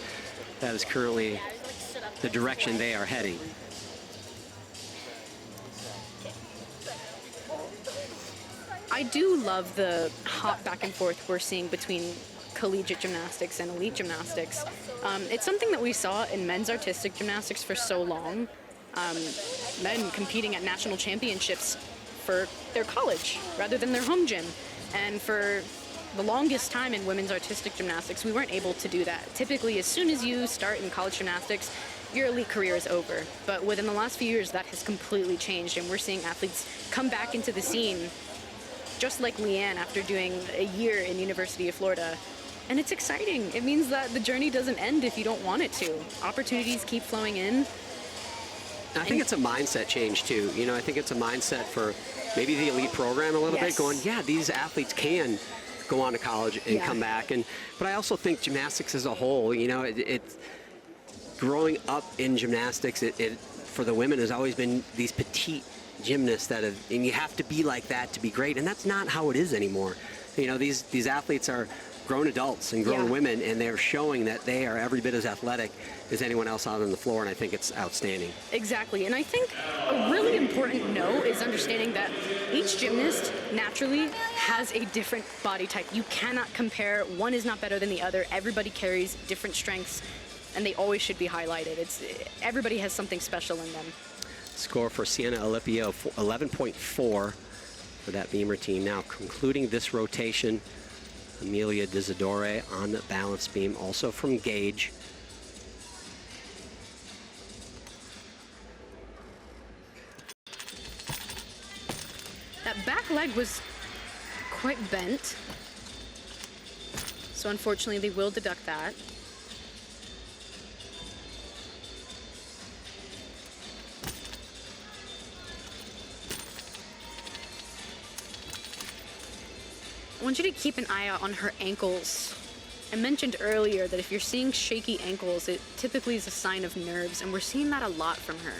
that is currently the direction they are heading. I do love the hop back and forth we're seeing between collegiate gymnastics and elite gymnastics. It's something that we saw in men's artistic gymnastics for so long. Men competing at national championships for their college rather than their home gym. And for the longest time in women's artistic gymnastics, we weren't able to do that. Typically, as soon as you start in college gymnastics, your elite career is over. But within the last few years, that has completely changed, and we're seeing athletes come back into the scene, just like Leanne after doing a year in University of Florida. And it's exciting. It means that the journey doesn't end if you don't want it to. Opportunities keep flowing in. I think it's a mindset change too. You know, I think it's a mindset for maybe the elite program a little bit, going, yeah, these athletes can go on to college and come back. But I also think gymnastics as a whole, you know, it's growing up in gymnastics, it for the women has always been these petite gymnasts that have, and you have to be like that to be great, and that's not how it is anymore. You know, these athletes are grown adults and grown women, and they're showing that they are every bit as athletic as anyone else out on the floor, and I think it's outstanding. Exactly, and I think a really important note is understanding that each gymnast naturally has a different body type. You cannot compare. One is not better than the other. Everybody carries different strengths, and they always should be highlighted. Everybody has something special in them. Score for Sienna Alipio, 11.4 for that beam routine. Now concluding this rotation, Amelia Disadore on the balance beam, also from Gage. That back leg was quite bent, so unfortunately they will deduct that. I want you to keep an eye out on her ankles. I mentioned earlier that if you're seeing shaky ankles, it typically is a sign of nerves, and we're seeing that a lot from her.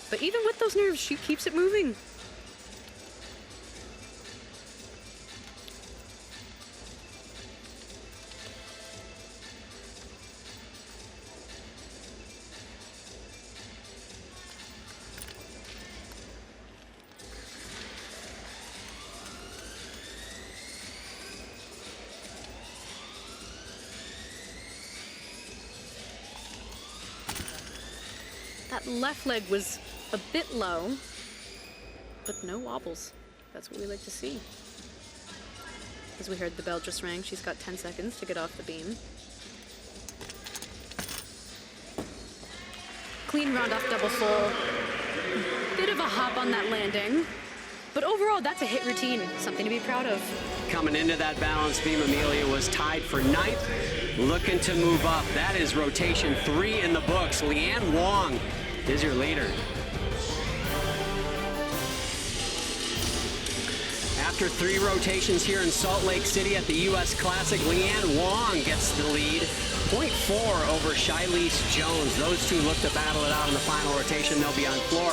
But even with those nerves, she keeps it moving. That left leg was a bit low, but no wobbles. That's what we like to see. As we heard the bell just rang, she's got 10 seconds to get off the beam. Clean round off double full. Bit of a hop on that landing. But overall, that's a hit routine, something to be proud of. Coming into that balance beam, Amelia was tied for 9th, looking to move up. That is rotation 3 in the books. Leanne Wong is your leader. After 3 rotations here in Salt Lake City at the U.S. Classic, Leanne Wong gets the lead. 0.4 over Shilese Jones. Those two look to battle it out in the final rotation. They'll be on floor.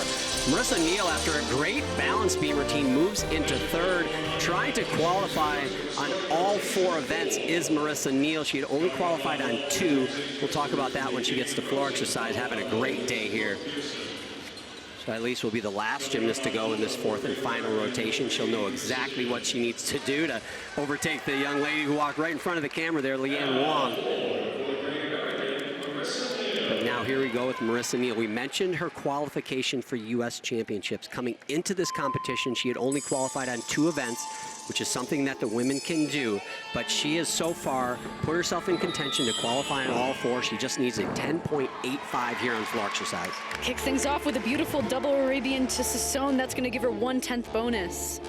Marissa Neal, after a great balance beam routine, moves into 3rd. Trying to qualify on all 4 events is Marissa Neal. She had only qualified on 2. We'll talk about that when she gets to floor exercise. Having a great day here. Shilese will be the last gymnast to go in this 4th and final rotation. She'll know exactly what she needs to do to overtake the young lady who walked right in front of the camera there, Leanne Wong. But now here we go with Marissa Neal. We mentioned her qualification for U.S. Championships. Coming into this competition, she had only qualified on 2 events, which is something that the women can do. But she has so far put herself in contention to qualify on all 4. She just needs a 10.85 here on floor exercise. Kicks things off with a beautiful double Arabian to Sassone. That's going to give her 1/10 bonus.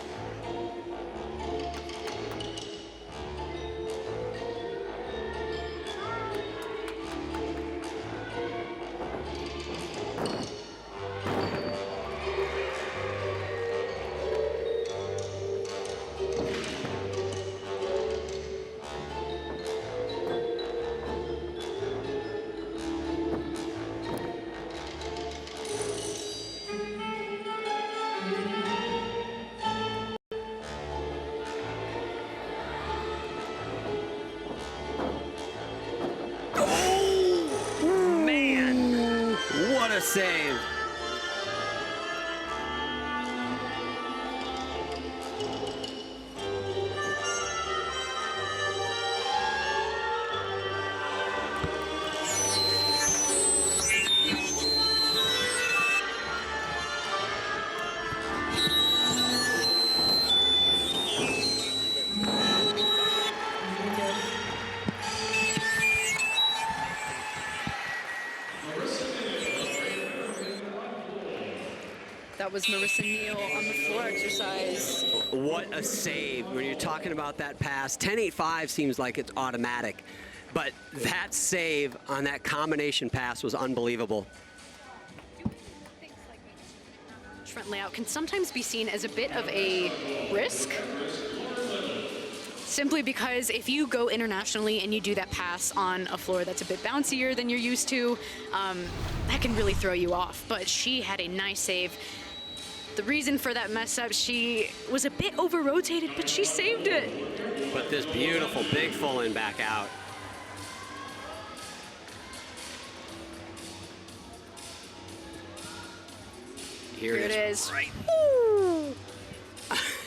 What a save. That was Marissa Neal on the floor exercise. What a save. When you're talking about that pass, 10.85 seems like it's automatic. But that save on that combination pass was unbelievable. Front layout can sometimes be seen as a bit of a risk, simply because if you go internationally and you do that pass on a floor that's a bit bouncier than you're used to, that can really throw you off. But she had a nice save. The reason for that mess up, she was a bit over-rotated, but she saved it. But this beautiful big full in back out. Here it is. Right.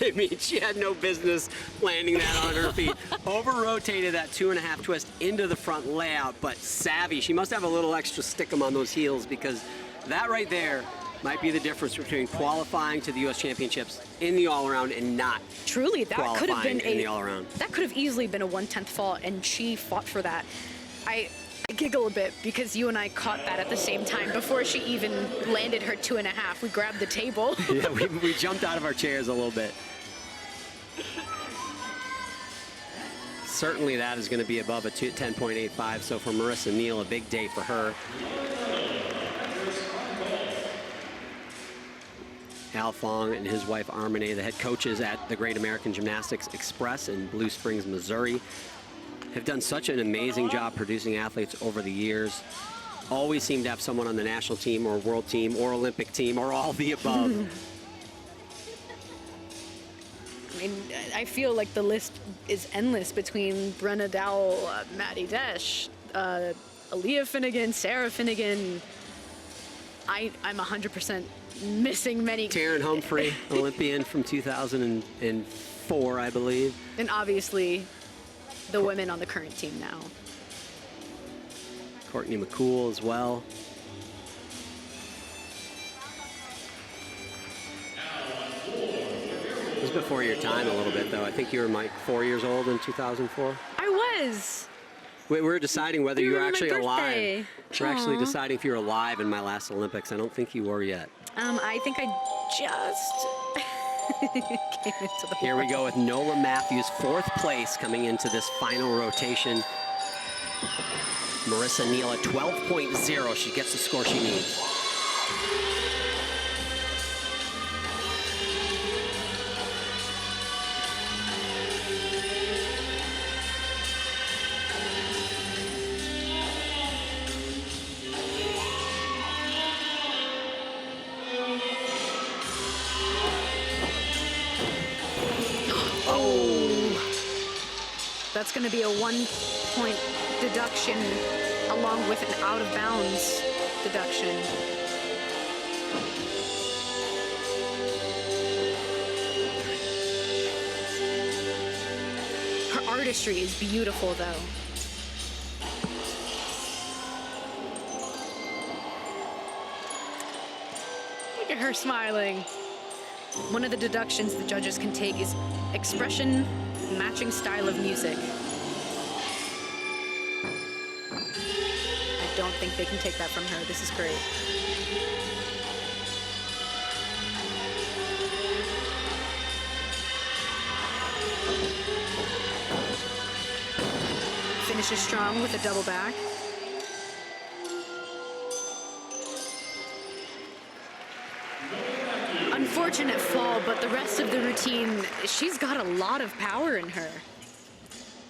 I mean, she had no business landing that on her feet. Over-rotated that 2.5 twist into the front layout, but savvy. She must have a little extra stickum on those heels, because that right there might be the difference between qualifying to the U.S. Championships in the all-around and not. Truly, that could have been in the all-around. That could have easily been a 1/10 fall, and she fought for that. I giggle a bit because you and I caught that at the same time before she even landed her 2.5. We grabbed the table. Yeah, we jumped out of our chairs a little bit. Certainly that is going to be above a 10.85, so for Marissa Neal, a big day for her. Al Fong and his wife Armene, the head coaches at the Great American Gymnastics Express in Blue Springs, Missouri, have done such an amazing job producing athletes over the years. Always seem to have someone on the national team or world team or Olympic team or all the above. I mean, I feel like the list is endless between Brenna Dowell, Maddie Desch, Aaliyah Finnegan, Sarah Finnegan. I'm 100% missing many. Taryn Humphrey, Olympian from 2004, I believe. And obviously, the women on the current team now. Courtney McCool as well. It was before your time a little bit, though. I think you were, Mike, 4 years old in 2004. I was. We were deciding whether you were actually birthday. alive. We're actually deciding if you were alive in my last Olympics. I don't think you were yet. I think I just came into the Here we go with Nola Matthews, 4th place coming into this final rotation. Marissa Neal at 12.0. She gets the score she needs. That's going to be a 1-point deduction along with an out of bounds deduction. Her artistry is beautiful, though. Look at her smiling. One of the deductions the judges can take is expression matching style of music. I don't think they can take that from her. This is great. Finishes strong with a double back. Unfortunate fall, but the rest of the routine, she's got a lot of power in her.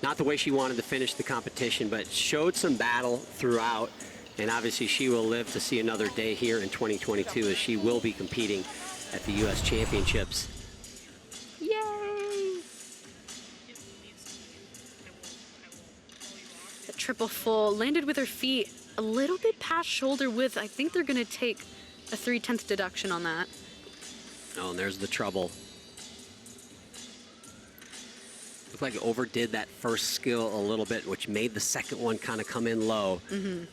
Not the way she wanted to finish the competition, but showed some battle throughout. And obviously she will live to see another day here in 2022 as she will be competing at the U.S. Championships. Yay! The triple full landed with her feet a little bit past shoulder width. I think they're going to take a 3/10 deduction on that. Oh, and there's the trouble. Looked like it overdid that first skill a little bit, which made the second one kind of come in low. Mm-hmm.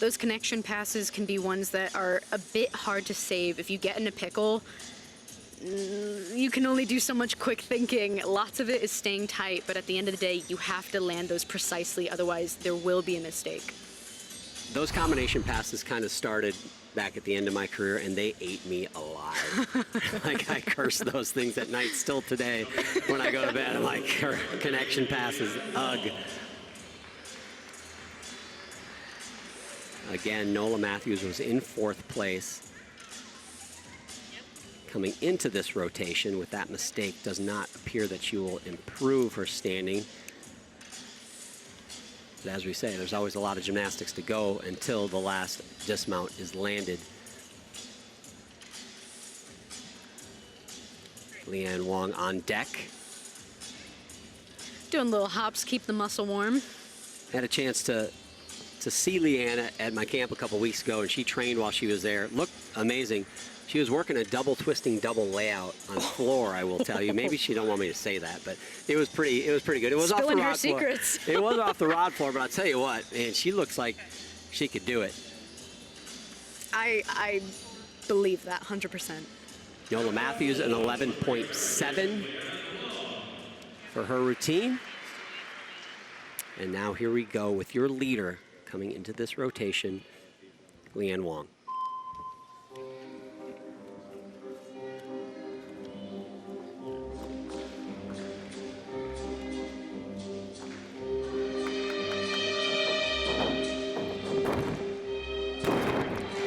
Those connection passes can be ones that are a bit hard to save. If you get in a pickle, you can only do so much quick thinking. Lots of it is staying tight, but at the end of the day, you have to land those precisely, otherwise there will be a mistake. those combination passes kind of started back at the end of my career, and they ate me alive. Like, I curse those things at night still today when I go to bed. I'm like, connection passes, ugh. Again, Nola Matthews was in 4th place. Coming into this rotation with that mistake, does not appear that she will improve her standing. But as we say, there's always a lot of gymnastics to go until the last dismount is landed. Leanne Wong on deck. Doing little hops, keep the muscle warm. Had a chance to see Leanne at my camp a couple weeks ago, and she trained while she was there. Looked amazing. She was working a double twisting, double layout on the floor, I will tell you. Maybe she don't want me to say that, but it was pretty good. It was off the rod floor. It was off the rod floor, but I'll tell you what, man, she looks like she could do it. I believe that 100%. Nola Matthews, an 11.7 for her routine. And now here we go with your leader coming into this rotation, Leanne Wong.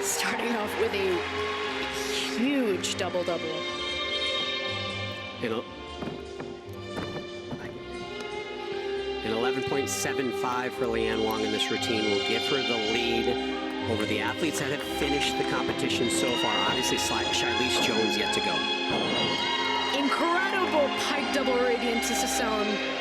Starting off with a huge double-double. An 11.75 for Leanne Wong in this routine will give her the lead over the athletes that have finished the competition so far. Obviously, Charlize Jones yet to go. Incredible pike double radiant to Sasone.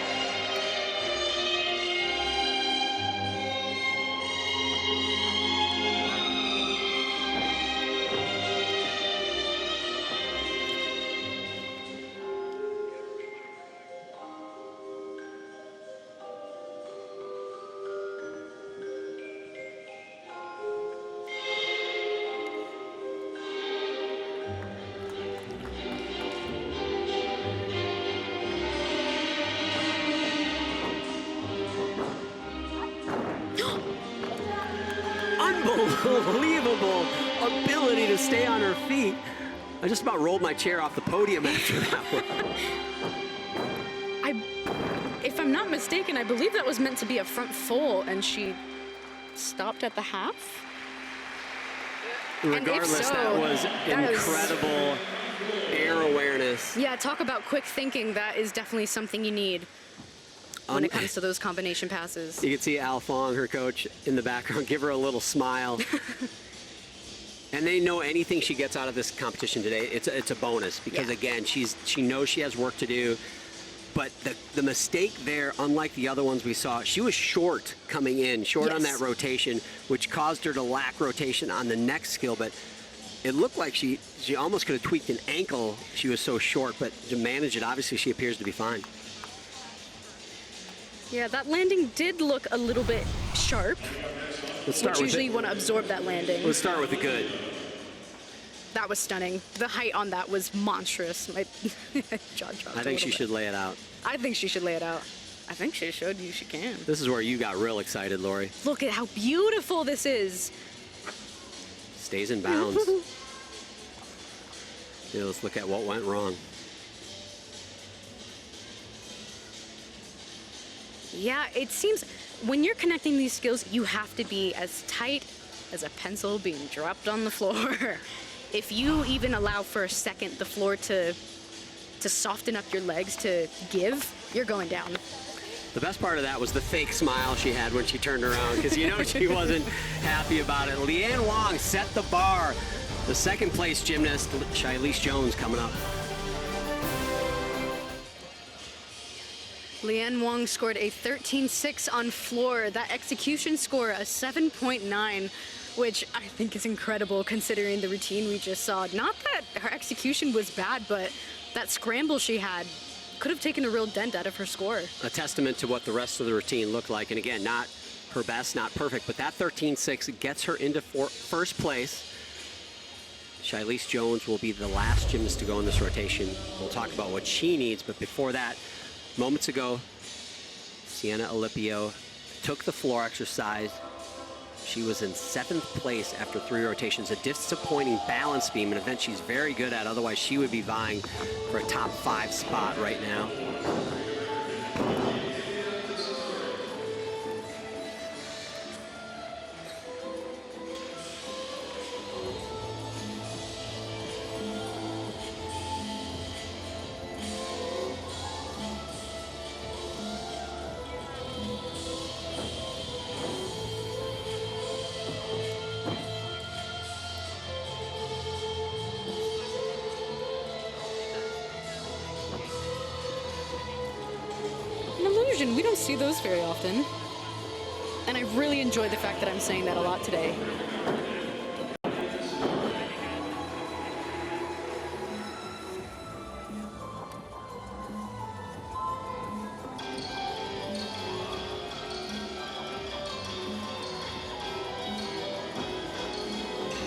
Unbelievable ability to stay on her feet. I just about rolled my chair off the podium after that one. If I'm not mistaken, I believe that was meant to be a front full, and she stopped at the half. Regardless, so, that was incredible air awareness. Yeah, talk about quick thinking. That is definitely something you need when it comes to those combination passes. You can see Al Fong, her coach, in the background, give her a little smile. And they know anything she gets out of this competition today, it's a bonus because, again, she knows she has work to do. But the mistake there, unlike the other ones we saw, she was short coming in, short on that rotation, which caused her to lack rotation on the next skill. But it looked like she almost could have tweaked an ankle. She was so short, but to manage it, obviously she appears to be fine. Yeah, that landing did look a little bit sharp. Let's start with usually you want to absorb that landing. Let's start with the good. That was stunning. The height on that was monstrous. My jaw dropped. I think she should lay it out. I think she should lay it out. I think she should. She can. This is where you got real excited, Lori. Look at how beautiful this is. Stays in bounds. Yeah, let's look at what went wrong. Yeah, it seems when you're connecting these skills, you have to be as tight as a pencil being dropped on the floor. If you even allow for a second the floor to soften up your legs to give, you're going down. The best part of that was the fake smile she had when she turned around, because you know she wasn't happy about it. Leanne Wong set the bar. The second place gymnast, Charlize Jones, coming up. Leanne Wong scored a 13.6 on floor. That execution score, a 7.9, which I think is incredible considering the routine we just saw. Not that her execution was bad, but that scramble she had could have taken a real dent out of her score. A testament to what the rest of the routine looked like. And again, not her best, not perfect, but that 13.6 gets her into first place. Charlize Jones will be the last gymnast to go in this rotation. We'll talk about what she needs, but before that, moments ago, Sienna Alipio took the floor exercise. She was in 7th place after 3 rotations. A disappointing balance beam, an event she's very good at. Otherwise, she would be vying for a top 5 spot right now. We don't see those very often. And I really enjoy the fact that I'm saying that a lot today.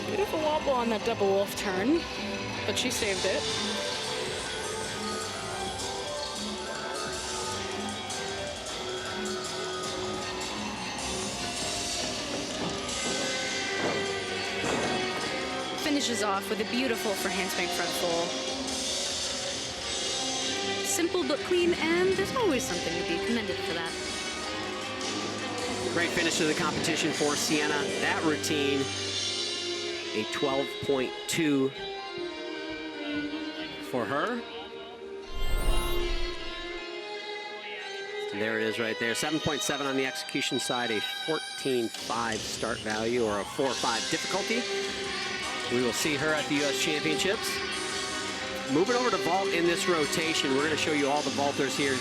Bit of a wobble on that double wolf turn, but she saved it. Finishes off with a beautiful for handspring front full. Simple but clean, and there's always something to be commended for that. Great finish to the competition for Sienna. That routine, a 12.2 for her. And there it is right there. 7.7 on the execution side, a 14.5 start value, or a 4.5 difficulty. We will see her at the U.S. Championships. Moving over to vault in this rotation, we're going to show you all the vaulters here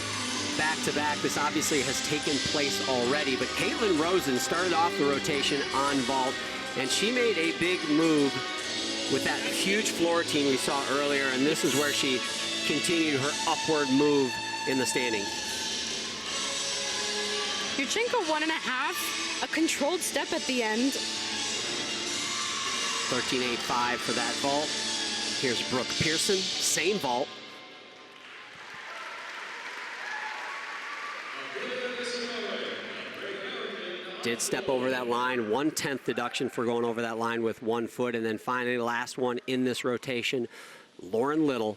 back to back. This obviously has taken place already, but Caitlin Rosen started off the rotation on vault, and she made a big move with that huge floor routine we saw earlier, and this is where she continued her upward move in the standings. Yurchenko 1.5, a controlled step at the end. 13.85 for that vault. Here's Brooke Pearson, same vault. Did step over that line, 1/10 deduction for going over that line with 1 foot. And then finally, the last one in this rotation, Lauren Little.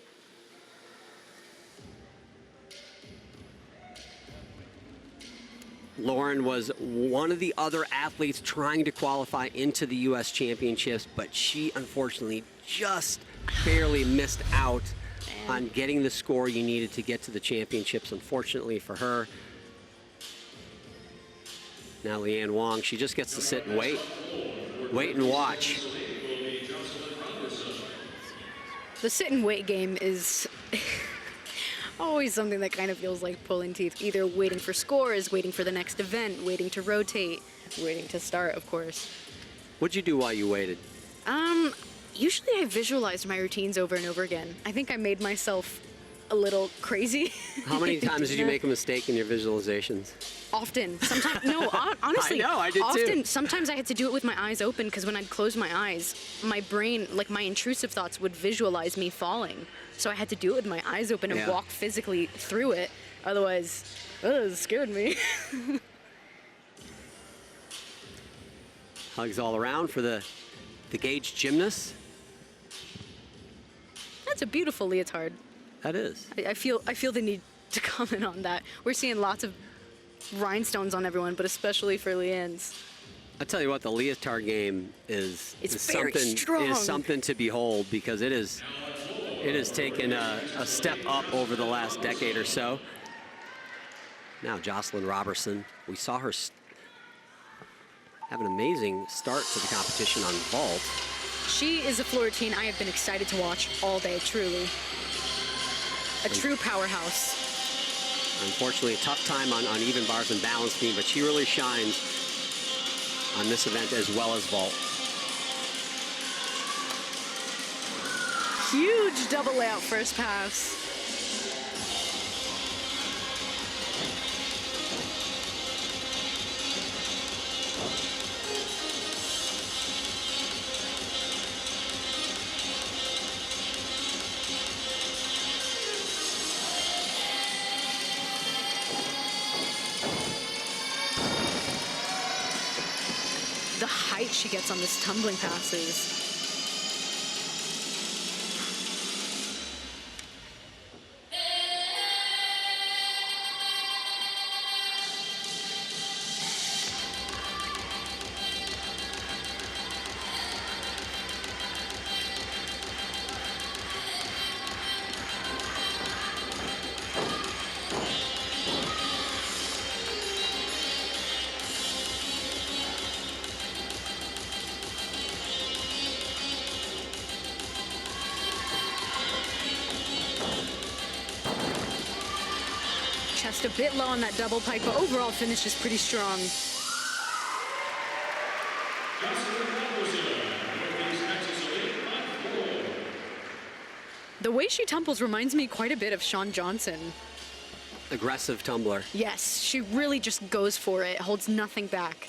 Lauren was one of the other athletes trying to qualify into the U.S. Championships, but she unfortunately just barely missed out on getting the score you needed to get to the championships, unfortunately for her. Now Leanne Wong, she just gets to sit and wait and watch. The sit and wait game is always something that kind of feels like pulling teeth. Either waiting for scores, waiting for the next event, waiting to rotate, waiting to start, of course. What'd you do while you waited? Usually I visualized my routines over and over again. I think I made myself a little crazy. How many times did you make a mistake in your visualizations? Often. Sometimes, no, honestly. I know, I did often, too. Sometimes I had to do it with my eyes open, because when I'd close my eyes, my brain, like my intrusive thoughts would visualize me falling. So I had to do it with my eyes open and walk physically through it. Otherwise, it scared me. Hugs all around for the Gage gymnast. That's a beautiful leotard. That is. I feel the need to comment on that. We're seeing lots of rhinestones on everyone, but especially for Leanne's. I tell you what, the leotard game is very strong. Is something to behold, because it has taken a step up over the last decade or so. Now Jocelyn Robertson, we saw her have an amazing start to the competition on vault. She is a floor routine I have been excited to watch all day, truly. A true powerhouse. Unfortunately, a tough time on even bars and balance beam, but she really shines on this event as well as vault. Huge double layout first pass. The she gets on this tumbling passes. Chest a bit low on that double pike, but overall finish is pretty strong. The way she tumbles reminds me quite a bit of Shawn Johnson. Aggressive tumbler. Yes, she really just goes for it, holds nothing back.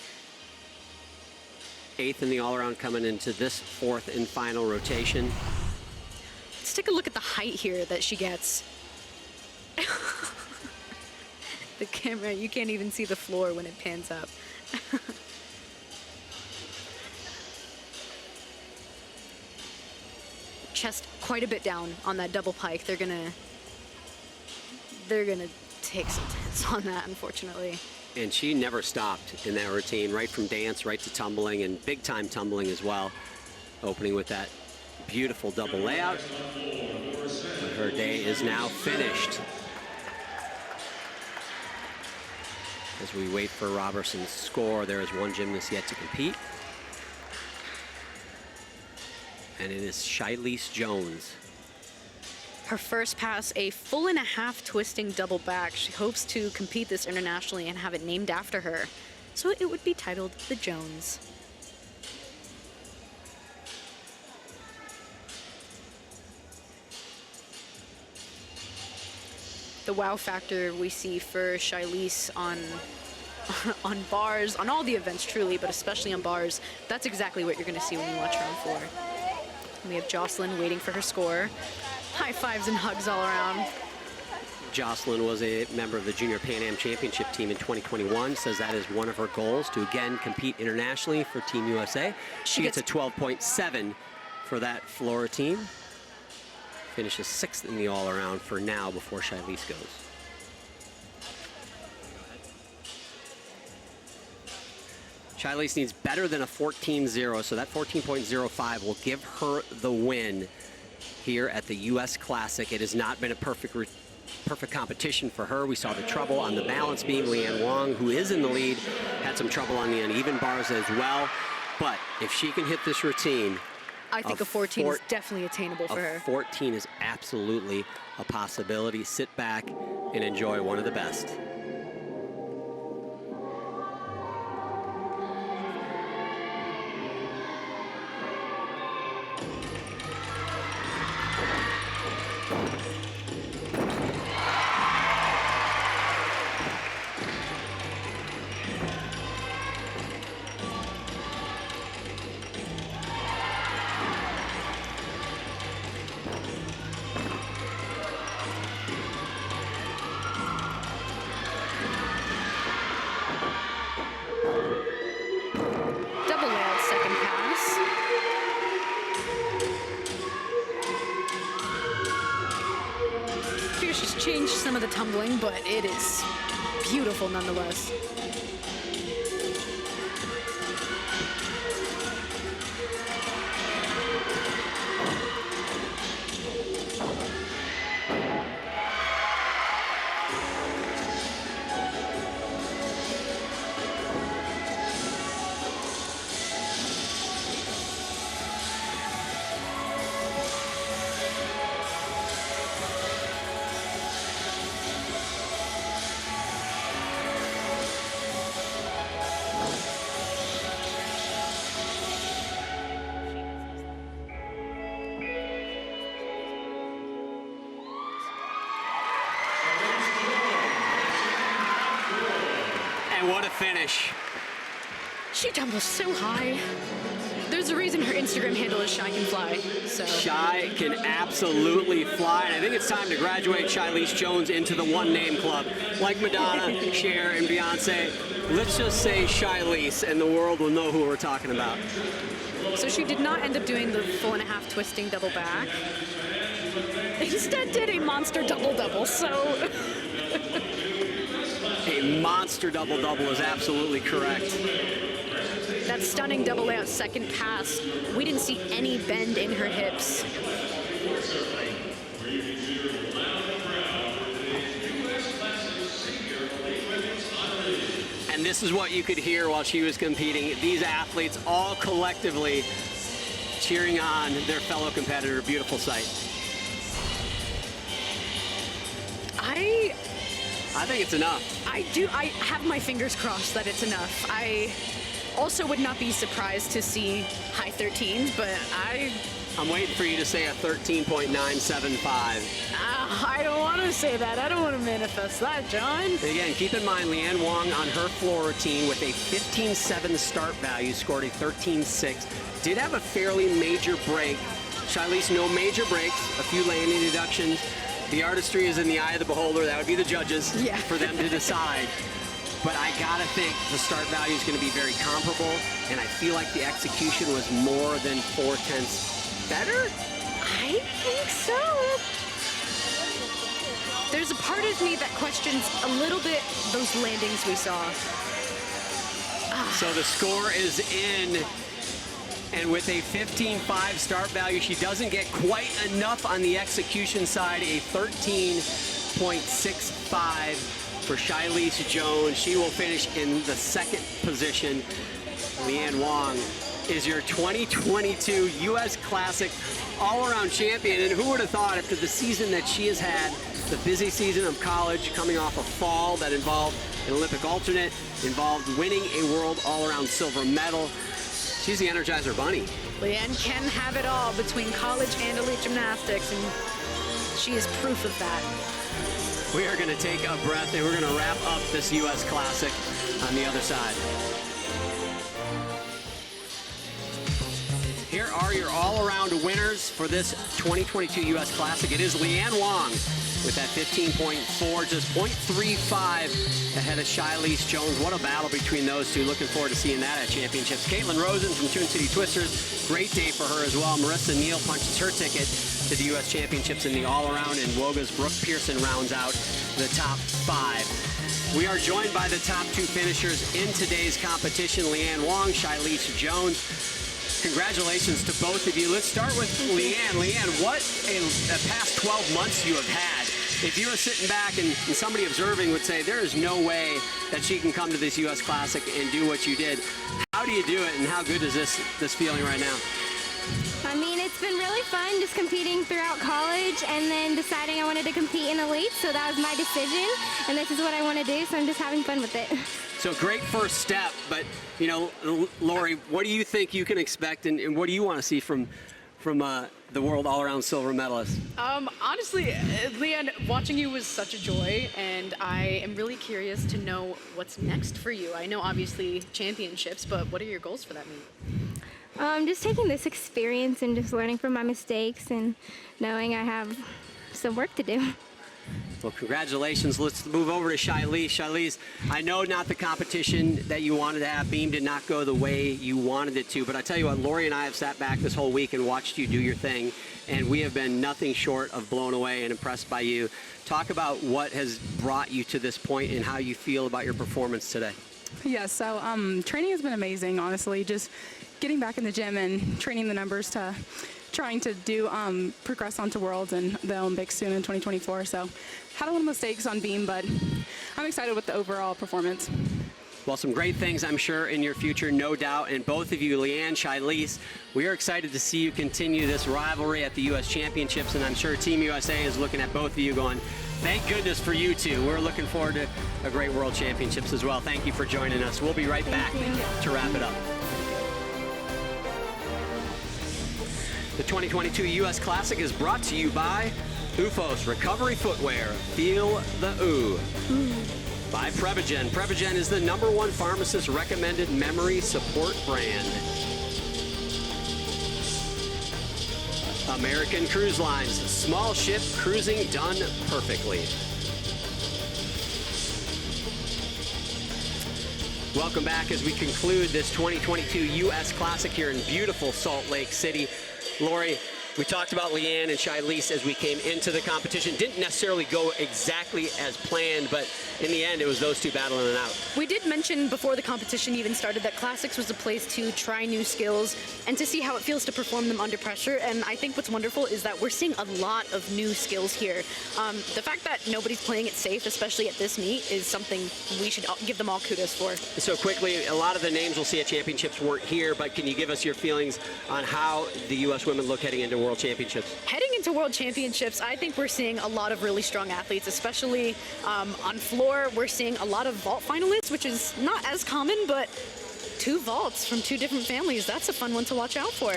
8th in the all-around coming into this 4th and final rotation. Let's take a look at the height here that she gets. The camera, you can't even see the floor when it pans up. Chest quite a bit down on that double pike. They're gonna take some hits on that, unfortunately. And she never stopped in that routine, right from dance, right to tumbling, and big time tumbling as well. Opening with that beautiful double layout. But her day is now finished. As we wait for Robertson's score, there is one gymnast yet to compete. And it is Shilese Jones. Her first pass, a 1.5 twisting double back. She hopes to compete this internationally and have it named after her. So it would be titled the Jones. The wow factor we see for Shilese on bars, on all the events truly, but especially on bars, that's exactly what you're going to see when you watch her on floor. And we have Jocelyn waiting for her score. High fives and hugs all around. Jocelyn was a member of the Junior Pan Am Championship team in 2021, says that is one of her goals, to again compete internationally for Team USA. She gets a 12.7 for that floor routine. Finishes 6th in the all-around for now before Shilese goes. Shilese needs better than a 14.0, so that 14.05 will give her the win here at the U.S. Classic. It has not been a perfect competition for her. We saw the trouble on the balance beam. Leanne Wong, who is in the lead, had some trouble on the uneven bars as well. But if she can hit this routine, I think a 14 is definitely attainable for her. 14 is absolutely a possibility. Sit back and enjoy one of the best. Changed some of the tumbling, but it is beautiful nonetheless. And what a finish. She tumbles so high. There's There's a reason her Instagram handle is Shy Can Fly. So Shy can absolutely fly, and I think it's time to graduate Shilese Jones into the one-name club. Like Madonna, Cher, and Beyonce, let's just say Shilese, and the world will know who we're talking about. So she did not end up doing the full and a half twisting double back. Instead did a monster double-double, so... A monster double-double is absolutely correct. That stunning double layout second pass, we didn't see any bend in her hips. And this is what you could hear while she was competing. These athletes all collectively cheering on their fellow competitor. Beautiful sight. I think it's enough. I have my fingers crossed that it's enough. I also would not be surprised to see high 13s, but I'm waiting for you to say a 13.975. I don't want to say that. I don't want to manifest that, John. And again, keep in mind, Leanne Wong on her floor routine with a 15.7 start value, scored a 13.6. Did have a fairly major break. Shilese, no major breaks, a few landing deductions. The artistry is in the eye of the beholder. That would be the judges for them to decide. But I gotta think the start value is going to be very comparable, and I feel like the execution was more than 0.4 better. I think so. There's a part of me that questions a little bit those landings we saw. So the score is in, and with a 15.5 start value, she doesn't get quite enough on the execution side, a 13.65 for Shilese Jones. She will finish in the second position. Leanne Wong is your 2022 U.S. Classic all-around champion, and who would have thought after the season that she has had, the busy season of college, coming off a fall that involved an Olympic alternate, involved winning a world all-around silver medal. She's the Energizer Bunny. Leanne can have it all between college and elite gymnastics, and she is proof of that. We are going to take a breath, and we're going to wrap up this U.S. Classic on the other side. Here are your all-around winners for this 2022 U.S. Classic. It is Leanne Wong with that 15.4, just 0.35 ahead of Shilese Jones. What a battle between those two. Looking forward to seeing that at championships. Caitlin Rosen from Toon City Twisters, great day for her as well. Marissa Neal punches her ticket to the U.S. Championships in the all-around, and Woga's Brooke Pearson rounds out the top 5. We are joined by the top 2 finishers in today's competition, Leanne Wong, Shilese Jones. Congratulations to both of you. Let's start with Leanne. Leanne, what a past 12 months you have had. If you were sitting back and somebody observing would say, there is no way that she can come to this U.S. Classic and do what you did. How do you do it, and how good is this feeling right now? I mean, it's been really fun just competing throughout college and then deciding I wanted to compete in elite, so that was my decision, and this is what I want to do, so I'm just having fun with it. So great first step, but, you know, Lori, what do you think you can expect, and what do you want to see from the world all-around silver medalist? Honestly, Leanne, watching you was such a joy, and I am really curious to know what's next for you. I know, obviously, championships, but what are your goals for that meet? Just taking this experience and just learning from my mistakes and knowing I have some work to do. Well, congratulations. Let's move over to Shilese. Shilese, I know not the competition that you wanted to have. Beam did not go the way you wanted it to, but I tell you what, Lori and I have sat back this whole week and watched you do your thing, and we have been nothing short of blown away and impressed by you. Talk about what has brought you to this point and how you feel about your performance today. Yeah, so training has been amazing, honestly. Just getting back in the gym and training the numbers to trying to do progress onto Worlds and the Olympics soon in 2024. So had a little mistakes on beam, but I'm excited with the overall performance. Well, some great things, I'm sure, in your future, no doubt. And both of you, Leanne, Shilese, we are excited to see you continue this rivalry at the U.S. Championships. And I'm sure Team USA is looking at both of you going, thank goodness for you two. We're looking forward to a great World Championships as well. Thank you for joining us. We'll be right back to wrap it up. The 2022 U.S. Classic is brought to you by OOFOS Recovery Footwear. Feel the OO. By Prevagen. Prevagen is the #1 pharmacist recommended memory support brand. American Cruise Lines, small ship cruising done perfectly. Welcome back as we conclude this 2022 U.S. Classic here in beautiful Salt Lake City. Lori, we talked about Leanne and Shilese as we came into the competition. Didn't necessarily go exactly as planned, but in the end, it was those two battling it out. We did mention before the competition even started that Classics was a place to try new skills and to see how it feels to perform them under pressure. And I think what's wonderful is that we're seeing a lot of new skills here. The fact that nobody's playing it safe, especially at this meet, is something we should give them all kudos for. So quickly, a lot of the names we'll see at championships weren't here, but can you give us your feelings on how the U.S. women look heading into World Championships? Heading into World Championships, I think we're seeing a lot of really strong athletes, especially on floor. We're seeing a lot of vault finalists, which is not as common, but 2 vaults from 2 different families. That's a fun one to watch out for.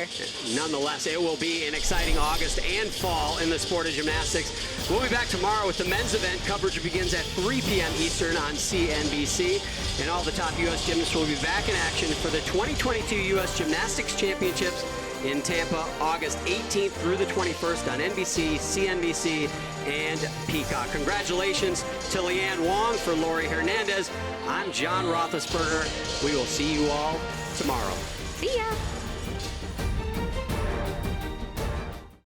Nonetheless, it will be an exciting August and fall in the sport of gymnastics. We'll be back tomorrow with the men's event. Coverage begins at 3 p.m. Eastern on CNBC. And all the top U.S. gymnasts will be back in action for the 2022 U.S. Gymnastics Championships in Tampa, August 18th through the 21st on NBC, CNBC, and Peacock. Congratulations to Leanne Wong. For Lori Hernandez, I'm John Roethlisberger. We will see you all tomorrow. See ya.